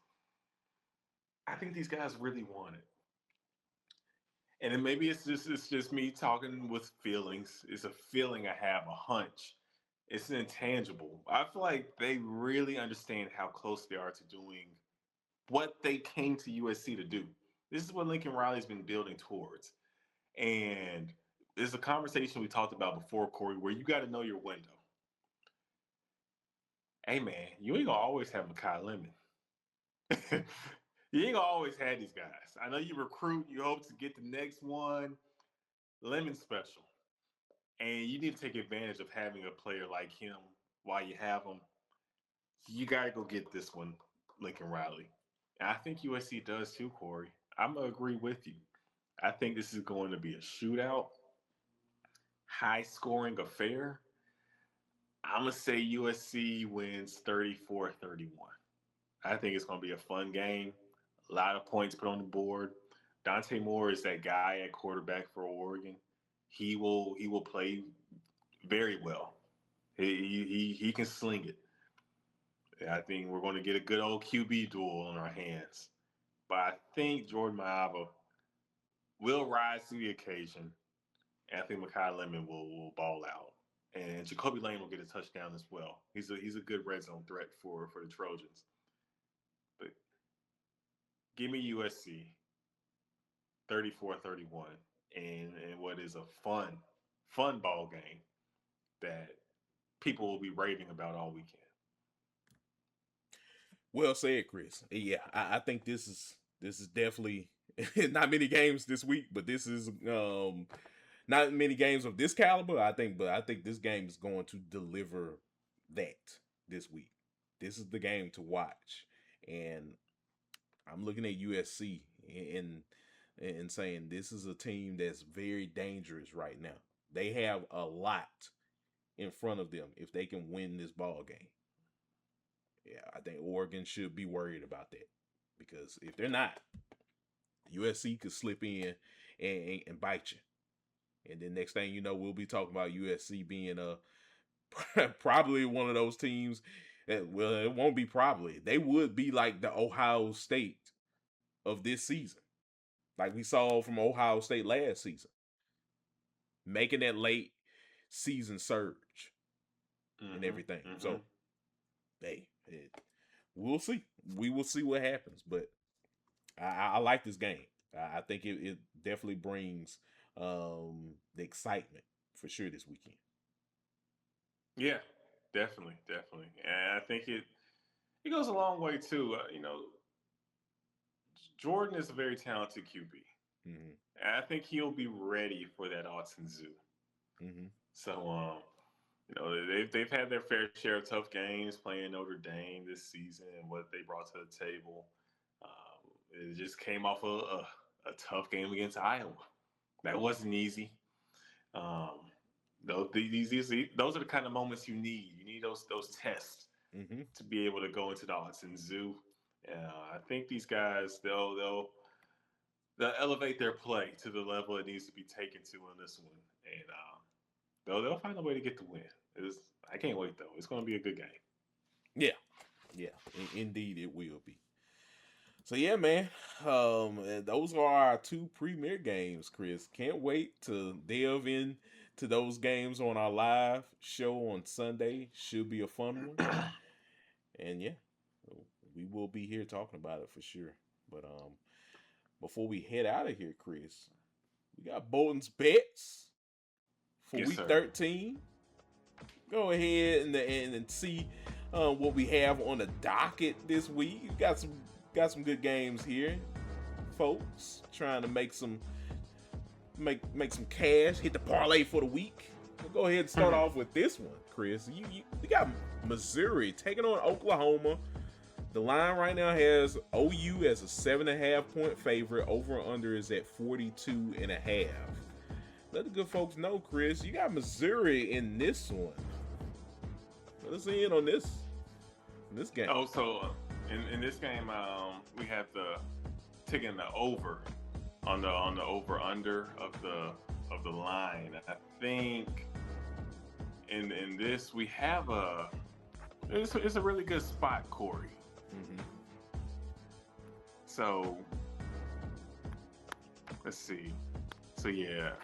I think these guys really want it. And then maybe it's just me talking with feelings. It's a feeling I have, a hunch. It's an intangible. I feel like they really understand how close they are to doing what they came to USC to do. This is what Lincoln Riley's been building towards. And it's a conversation we talked about before, Kory, where you got to know your window. Hey, man, you ain't going to always have Makai Lemon. You ain't going to always have these guys. I know you recruit, you hope to get the next one. Lemon special. And you need to take advantage of having a player like him while you have him. You got to go get this one. Lincoln Riley. And I think USC does too, Kory. I'm going to agree with you. I think this is going to be a shootout, high scoring affair. I'm going to say USC wins 34-31. I think it's going to be a fun game. A lot of points put on the board. Dante Moore is that guy at quarterback for Oregon. He will play very well. He can sling it. I think we're going to get a good old QB duel on our hands. But I think Jordan Maava will rise to the occasion. And I think Makai Lemon will ball out. And Jacoby Lane will get a touchdown as well. He's a good red zone threat for the Trojans. But give me USC 34-31 and what is a fun ball game that people will be raving about all weekend. Well said, Chris. Yeah, I think this is definitely not many games this week, but this is not many games of this caliber. I think this game is going to deliver that this week. This is the game to watch, and I'm looking at USC and saying this is a team that's very dangerous right now. They have a lot in front of them if they can win this ball game. Yeah, I think Oregon should be worried about that, because if they're not, USC could slip in and bite you. And then next thing you know, we'll be talking about USC being probably one of those teams that, well, it won't be probably. They would be like the Ohio State of this season, like we saw from Ohio State last season, making that late season surge and everything. Mm-hmm. So, hey, we'll see. We will see what happens. But I like this game. I think it definitely brings the excitement for sure this weekend. Yeah, definitely. And I think it goes a long way too. Jordan is a very talented QB. Mm-hmm. And I think he'll be ready for that Autzen Zoo. Mm-hmm. So, they've had their fair share of tough games playing Notre Dame this season and what they brought to the table. It just came off a tough game against Iowa. That wasn't easy. Those are the kind of moments you need. You need those tests to be able to go into the Autzen Zoo. I think these guys they'll elevate their play to the level it needs to be taken to in this one, and they'll find a way to get the win. I can't wait though. It's going to be a good game. Yeah, indeed it will be. So yeah, man, those are our two premier games, Chris. Can't wait to delve into those games on our live show on Sunday. Should be a fun one. And yeah, we will be here talking about it for sure. But before we head out of here, Chris, we got Bolton's bets for week 13. Go ahead and see what we have on the docket this week. You got some good games here, folks. Trying to make some cash, hit the parlay for the week. We'll go ahead and start off with this one, Chris. You got Missouri taking on Oklahoma. The line right now has OU as a 7.5 point favorite. Over and under is at 42.5. Let the good folks know, Chris, you got Missouri in this one. Let us in on this game. Oh, so in this game, we have taking the over on the over under of the line. I think in this we have it's a really good spot, Kory. Mm-hmm. So let's see. So yeah.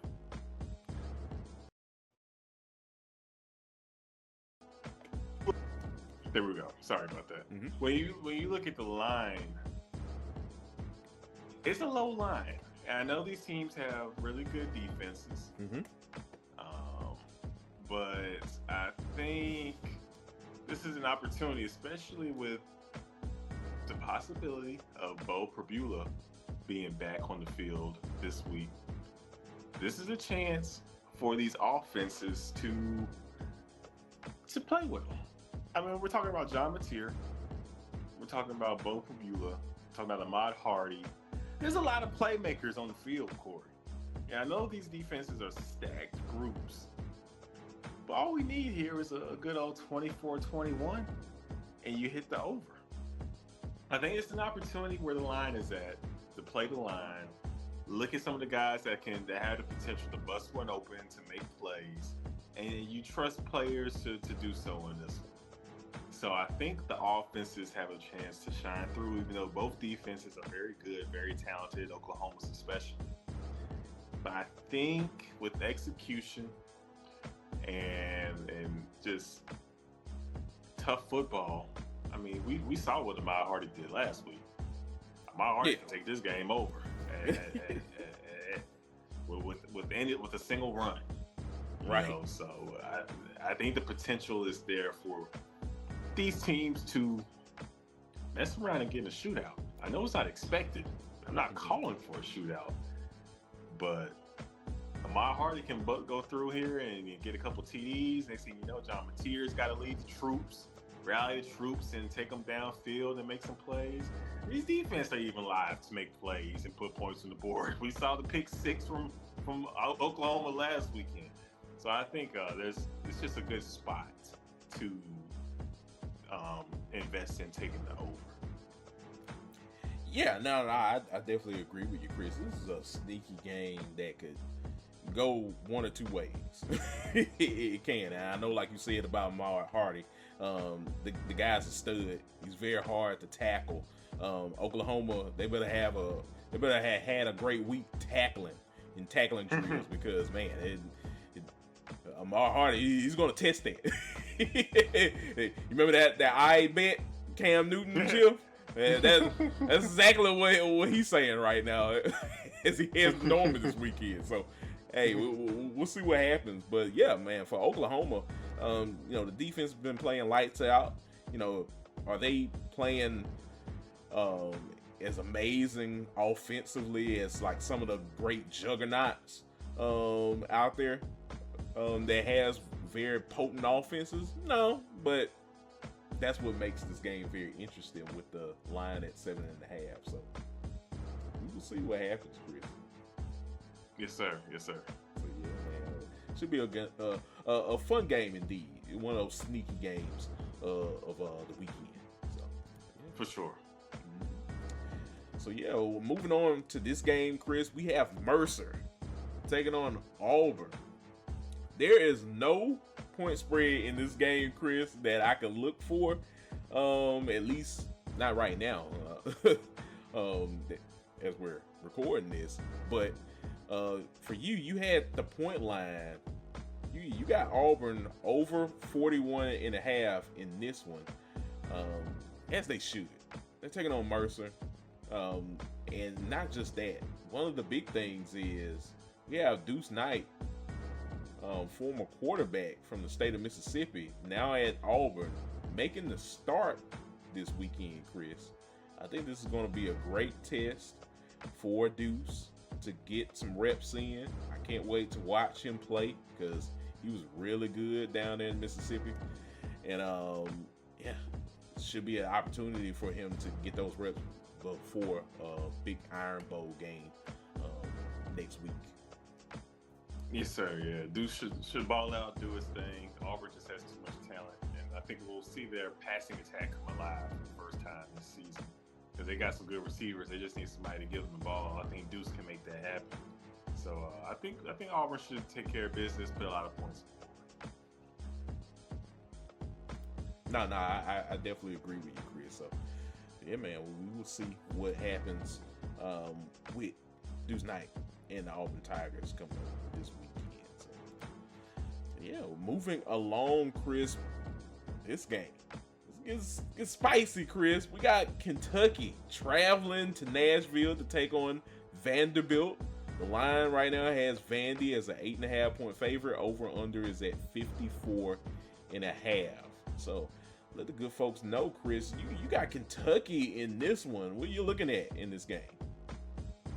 There we go. Sorry about that. Mm-hmm. When you look at the line, it's a low line. And I know these teams have really good defenses, but I think this is an opportunity, especially with the possibility of Bo Prabula being back on the field this week. This is a chance for these offenses to play well. I mean, we're talking about John Mateer. We're talking about Bo Pabula, talking about Ahmad Hardy. There's a lot of playmakers on the field, Kory. And I know these defenses are stacked groups, but all we need here is a good old 24-21, and you hit the over. I think it's an opportunity where the line is at to play the line, look at some of the guys that have the potential to bust one open, to make plays, and you trust players to do so in this one. So I think the offenses have a chance to shine through, even though both defenses are very good, very talented, Oklahoma's especially. But I think with execution and just tough football, I mean, we saw what Ahmad Hardy did last week. Ahmad Hardy can take this game over with a single run. Right. You know, so I think the potential is there for these teams to mess around and get in a shootout. I know it's not expected. I'm not calling for a shootout, but Ahmad Hardy can go through here and get a couple TDs. Next thing you know, John Mateer's got to lead the troops, rally the troops, and take them downfield and make some plays. These defense are even live to make plays and put points on the board. We saw the pick 6 from Oklahoma last weekend. So I think it's just a good spot to invest in taking the over. Yeah, no, I definitely agree with you, Chris. This is a sneaky game that could go one or two ways. It can. And I know, like you said about Ahmad Hardy, the guy's a stud. He's very hard to tackle. Oklahoma, they better have had a great week tackling drills because, man, Ahmad Hardy, he's going to test that. You remember that I bet Cam Newton Chip? That's exactly what he's saying right now as he heads to Norman this weekend. So, hey, we'll see what happens. But yeah, man, for Oklahoma, the defense has been playing lights out. Are they playing as amazing offensively as like some of the great juggernauts out there that has very potent offenses? No, but that's what makes this game very interesting with the line at 7.5. So we will see what happens, Chris. Yes, sir. Yes, sir. So yeah, man, should be a fun game indeed. One of those sneaky games of the weekend. So yeah. For sure. So yeah, moving on to this game, Chris, we have Mercer taking on Auburn. There is no point spread in this game, Chris, that I could look for. At least not right now, as we're recording this. But for you had the point line. You got Auburn over 41.5 in this one, as they should. They're taking on Mercer. And not just that. One of the big things is we have Deuce Knight, former quarterback from the state of Mississippi, now at Auburn, making the start this weekend, Chris. I think this is going to be a great test for Deuce to get some reps in. I can't wait to watch him play because he was really good down there in Mississippi. And should be an opportunity for him to get those reps before a big Iron Bowl game next week. Yes, sir. Yeah, Deuce should ball out, do his thing. Auburn just has too much talent, and I think we'll see their passing attack come alive for the first time this season because they got some good receivers. They just need somebody to give them the ball. I think Deuce can make that happen. So I think Auburn should take care of business, put a lot of points. No, I definitely agree with you, Chris. So yeah, man, we will see what happens with Deuce Knight and the Auburn Tigers coming up this weekend. So, yeah, moving along, Chris. This game it's spicy, Chris. We got Kentucky traveling to Nashville to take on Vanderbilt. The line right now has Vandy as an 8.5 point favorite. Over under is at 54.5. So let the good folks know, Chris, you got Kentucky in this one. What are you looking at in this game?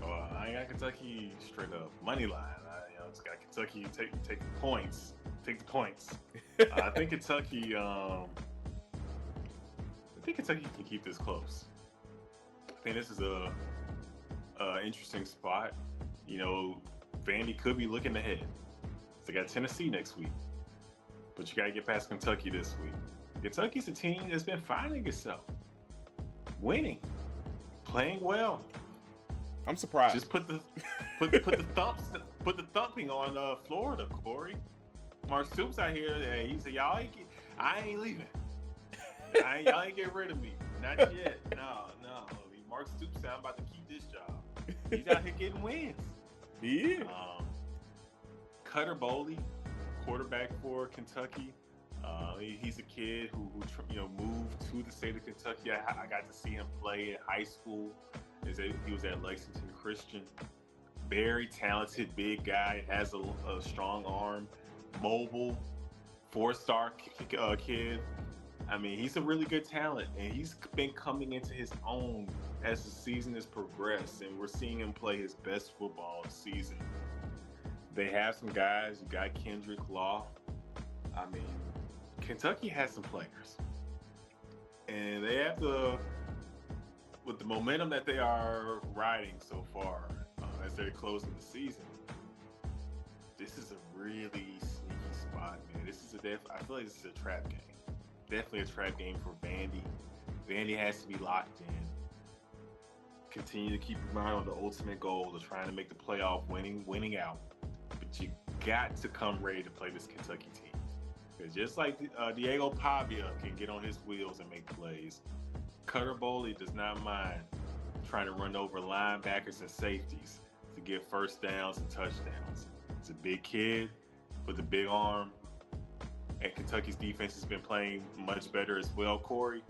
I got Kentucky straight up money line. It's got Kentucky take the points. Take the points. I think Kentucky. think Kentucky can keep this close. I think this is a interesting spot. You know, Vandy could be looking ahead. They got Tennessee next week, but you got to get past Kentucky this week. Kentucky's a team that's been finding itself, winning, playing well. I'm surprised. Just put the thumping on Florida, Kory. Mark Stoops out here. He said, I ain't leaving. Y'all ain't getting rid of me. Not yet. No. Mark Stoops said, I'm about to keep this job. He's out here getting wins. Yeah. Cutter Boley, quarterback for Kentucky. He's a kid who moved to the state of Kentucky. I got to see him play in high school. He was at Lexington Christian. Very talented, big guy. Has a strong arm, mobile, 4-star kid. I mean, he's a really good talent, and he's been coming into his own as the season has progressed, and we're seeing him play his best football this season. They have some guys. You got Kendrick Law. I mean, Kentucky has some players, and they have with the momentum that they are riding so far as they're closing the season. This is a really sneaky spot, man. I feel like this is a trap game. Definitely a trap game for Vandy. Vandy has to be locked in. Continue to keep your mind on the ultimate goal of trying to make the playoff, winning out. But you got to come ready to play this Kentucky team. Because just like Diego Pavia can get on his wheels and make plays, Cutter Boley does not mind trying to run over linebackers and safeties to get first downs and touchdowns. He's a big kid with a big arm. And Kentucky's defense has been playing much better as well, Kory.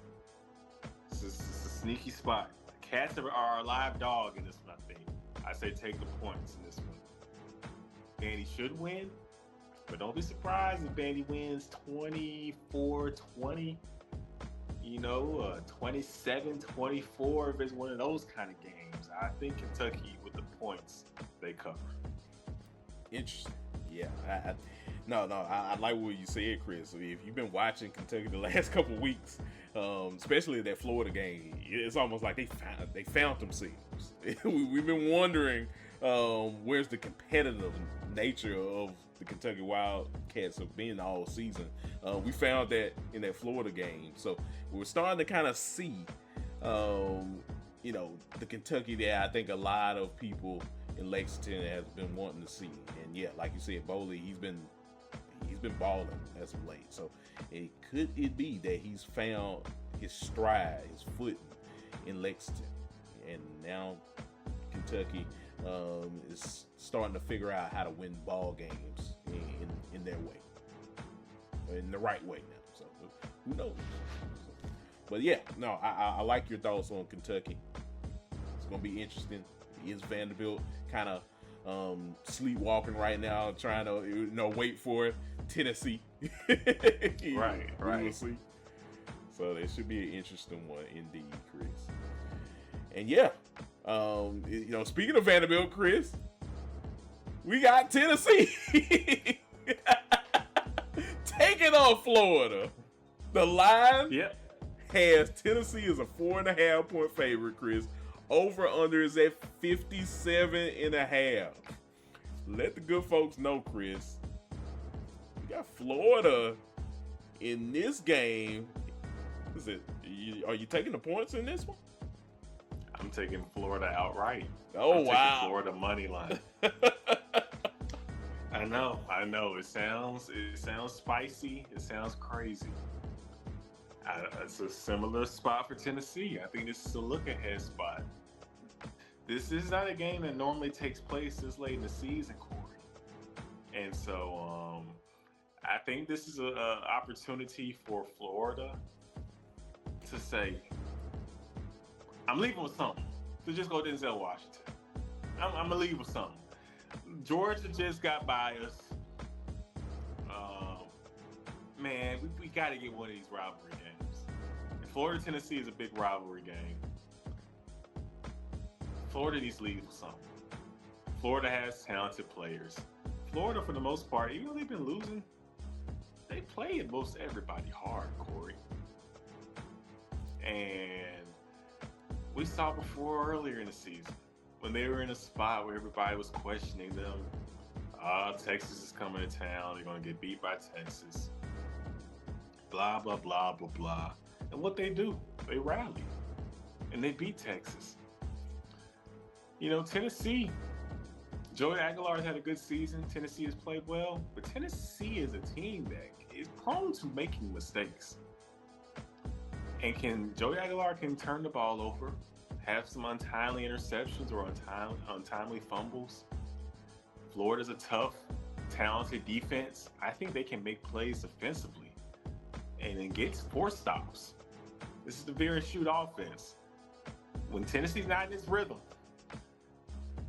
This is a sneaky spot. The Cats are a live dog in this one, I think. I say take the points in this one. Vandy should win, but don't be surprised if Vandy wins 24-20, 27-24 if it's one of those kind of games. I think Kentucky, with the points, they cover. Interesting. Yeah. I like what you said, Chris. If you've been watching Kentucky the last couple weeks, especially that Florida game, it's almost like they found themselves. We've been wondering where's the competitive nature of the Kentucky Wildcats have been all season. We found that in that Florida game, so we're starting to kind of see, the Kentucky that I think a lot of people in Lexington has been wanting to see. And yeah, like you said, Boley, he's been balling as of late. So could it be that he's found his stride, his footing in Lexington, and now Kentucky is starting to figure out how to win ball games in their way, in the right way now. So who knows? But yeah, no, I like your thoughts on Kentucky. It's gonna be interesting. Is Vanderbilt kind of sleepwalking right now, trying to wait for Tennessee? Right. We will see. So that should be an interesting one indeed, Chris. And yeah, speaking of Vanderbilt, Chris, we got Tennessee taking on Florida. The line has Tennessee as a 4.5 point favorite, Chris. Over under is at 57.5. Let the good folks know, Chris. We got Florida in this game. Are you taking the points in this one? I'm taking Florida outright. Oh, I'm wow. taking Florida money line. I know. It sounds spicy. It sounds crazy. It's a similar spot for Tennessee. I think this is a look-ahead spot. This is not a game that normally takes place this late in the season, Kory. And so I think this is an opportunity for Florida to say, I'm leaving with something. To just go Denzel Washington. I'm going to leave with something. Georgia just got by us. Man, we got to get one of these rivalry games. And Florida-Tennessee is a big rivalry game. Florida needs to lead with something. Florida has talented players. Florida, for the most part, even though they've been losing, they play most everybody hard, Kory. And we saw before earlier in the season when they were in a spot where everybody was questioning them. Texas is coming to town. They're going to get beat by Texas. Blah, blah, blah, blah, blah. And what they do, they rally. And they beat Texas. Tennessee, Joey Aguilar has had a good season. Tennessee has played well. But Tennessee is a team that is prone to making mistakes. And Joey Aguilar can turn the ball over, have some untimely interceptions or untimely fumbles. Florida's a tough, talented defense. I think they can make plays defensively and then get 4 stops. This is the veer and shoot offense. When Tennessee's not in its rhythm,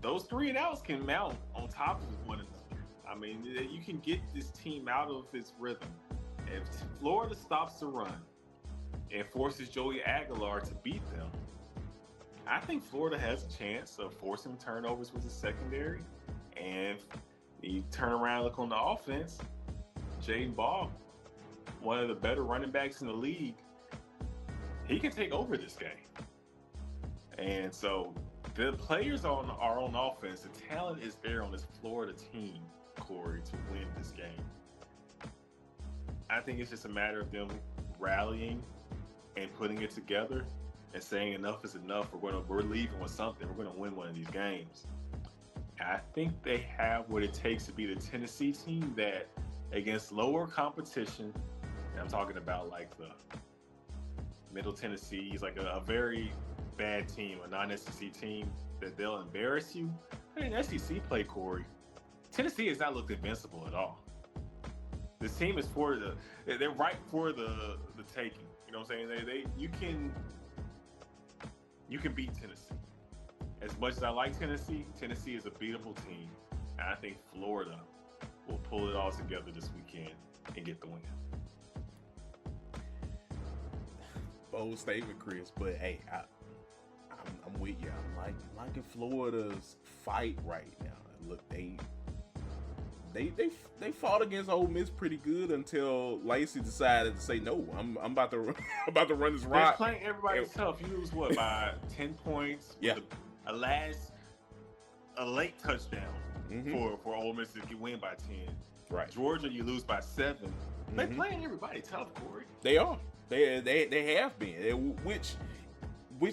those 3 and outs can mount on top of one another. I mean, you can get this team out of its rhythm. If Florida stops the run and forces Joey Aguilar to beat them, I think Florida has a chance of forcing turnovers with the secondary. And you turn around and look on the offense, Jaden Ball, one of the better running backs in the league, he can take over this game. And so the players are on offense. The talent is there on this Florida team, Kory, to win this game. I think it's just a matter of them rallying and putting it together and saying enough is enough. We're leaving with something. We're going to win one of these games. I think they have what it takes to be the Tennessee team that, against lower competition, and I'm talking about like the Middle Tennessee, is like a very bad team, a non-SEC team, that they'll embarrass you. I mean, SEC play, Kory, Tennessee has not looked invincible at all. This team is they're right for the taking. You know what I'm saying? You can beat Tennessee. As much as I like Tennessee, Tennessee is a beatable team. And I think Florida will pull it all together this weekend and get the win. Bold statement, Chris. But hey, I'm with you. I'm liking Florida's fight right now. Look, they fought against Ole Miss pretty good until Lacey decided to say no. I'm about to run this rock. They're playing everybody tough. You lose what by 10 points? Yeah. A late touchdown for Ole Miss to win by 10. Right. Georgia, you lose by 7. They're playing everybody tough, Kory. They are. They have been. Which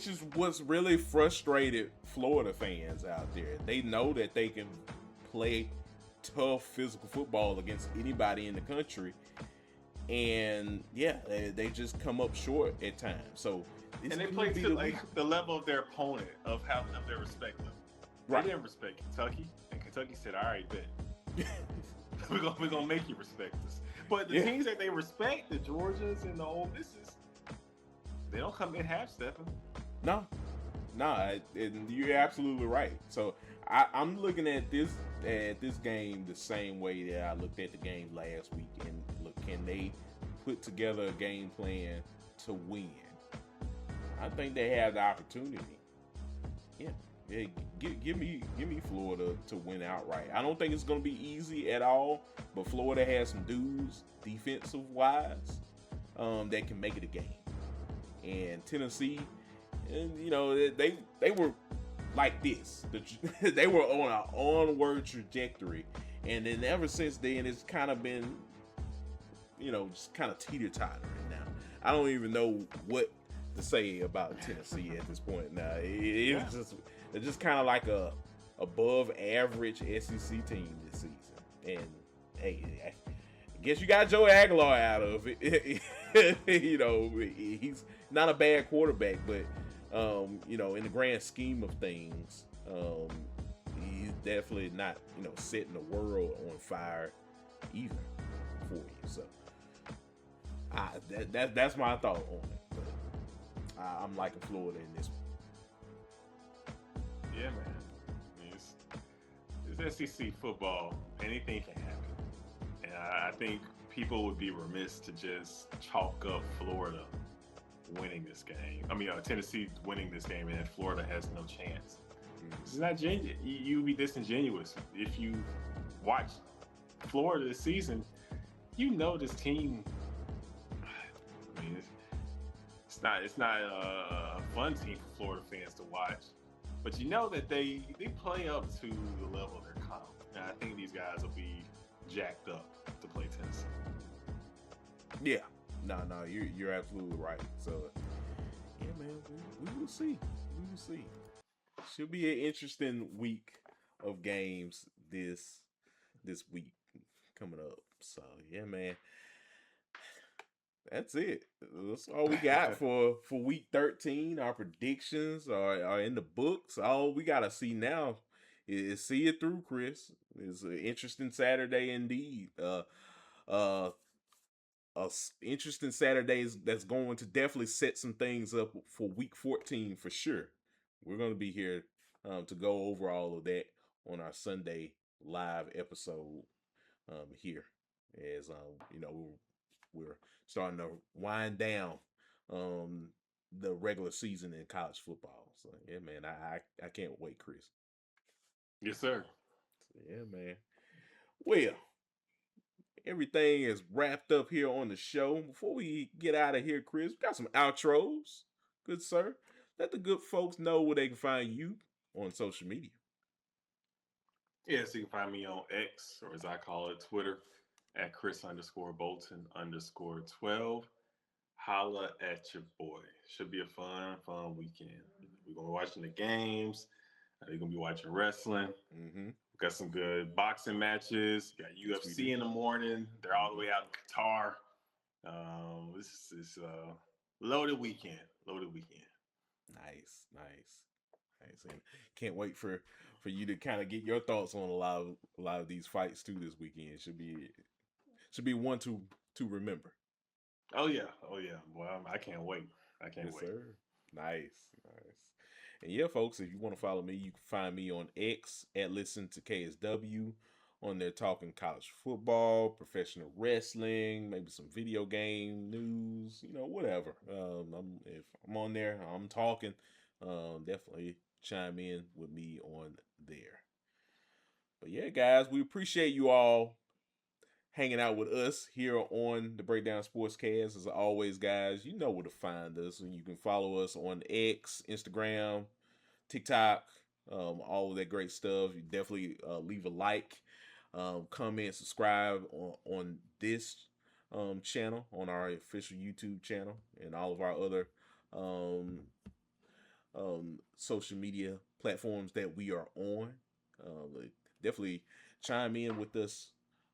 is what's really frustrated Florida fans out there. They know that they can play tough physical football against anybody in the country, and yeah, they just come up short at times. So and they play to like the level of their opponent, of their respect level. Right. They didn't respect Kentucky, and Kentucky said, "All right, bet we're gonna make you respect us." But the teams that they respect, the Georgias and the Ole Misses, they don't come in half stepping. No, and you're absolutely right. So I'm looking at this game the same way that I looked at the game last week. And look, can they put together a game plan to win? I think they have the opportunity. Yeah, give me Florida to win outright. I don't think it's going to be easy at all, but Florida has some dudes defensive wise that can make it a game. And Tennessee, and they were like this. They were on an onward trajectory, and then ever since then, it's kind of been, just kind of teeter-tottering now. I don't even know what to say about Tennessee at this point now. It's just kind of like a above average SEC team this season. And hey, I guess you got Joe Aguilar out of it. He's not a bad quarterback, but in the grand scheme of things, he's definitely not, setting the world on fire either for you. So that's my thought on it. But I'm liking Florida in this one. Yeah, man. I mean, it's SEC football. Anything can happen. And I think people would be remiss to just chalk up Florida winning this game. I mean, Tennessee winning this game, and Florida has no chance. It's not genuine. You would be disingenuous if you watch Florida this season. This team. I mean, it's It's not a fun team for Florida fans to watch, but you know that they play up to the level of their comp, and I think these guys will be jacked up to play Tennessee. Yeah, no, you're absolutely right. So, yeah, man, we will see. We will see. Should be an interesting week of games this week coming up. So, yeah, man, that's it. That's all we got for week 13. Our predictions are in the books. All we gotta see now is see it through, Chris. It's an interesting Saturday indeed. Uh, interesting Saturdays that's going to definitely set some things up for week 14 for sure. We're going to be here to go over all of that on our Sunday live episode here as we're starting to wind down um, the regular season in college football. So yeah, man, I can't wait, Chris. Yes, sir. So, yeah, man. Well, everything is wrapped up here on the show. Before we get out of here, Chris, we got some outros. Good sir. Let the good folks know where they can find you on social media. Yeah, so you can find me on X, or as I call it, Twitter, at Chris_Bolton_12. Holla at your boy. Should be a fun weekend. We're gonna be watching the games. You're gonna be watching wrestling. Mm-hmm. We got some good boxing matches. Got Yes, we UFC do. in the morning. They're all the way out in Qatar. This is loaded weekend. Loaded weekend. Nice. And can't wait for you to kind of get your thoughts on a lot of these fights too this weekend. Should be one to remember. Oh yeah. Well, I can't wait. I can't Yes, wait. sir. Nice. And yeah, folks, if you want to follow me, you can find me on X at Listen to KSW. On there talking college football, professional wrestling, maybe some video game news, whatever. If I'm on there, I'm talking. Definitely chime in with me on there. But yeah, guys, we appreciate you all hanging out with us here on the Breakdown Sportscast. As always, guys, you know where to find us. And you can follow us on X, Instagram, TikTok, all of that great stuff. You definitely leave a like, comment, subscribe on this channel, on our official YouTube channel, and all of our other social media platforms that we are on. Definitely chime in with us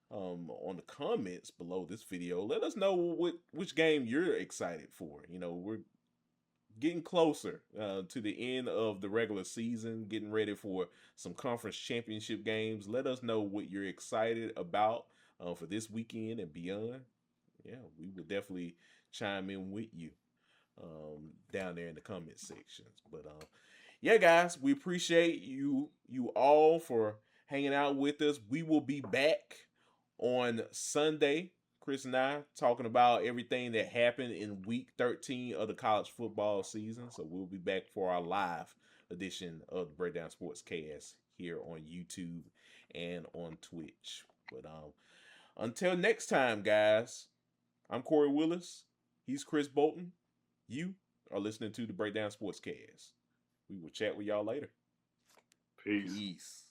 on the comments below this video. Let us know which game you're excited for. We're getting closer to the end of the regular season, getting ready for some conference championship games. Let us know what you're excited about for this weekend and beyond. Yeah, we will definitely chime in with you down there in the comment sections. But yeah, guys, we appreciate you all for hanging out with us. We will be back on Sunday, Chris and I, talking about everything that happened in week 13 of the college football season. So we'll be back for our live edition of the Breakdown Sportscast here on YouTube and on Twitch. But until next time, guys, I'm Kory Willis. He's Chris Bolton. You are listening to the Breakdown Sportscast. We will chat with y'all later. Peace. Peace.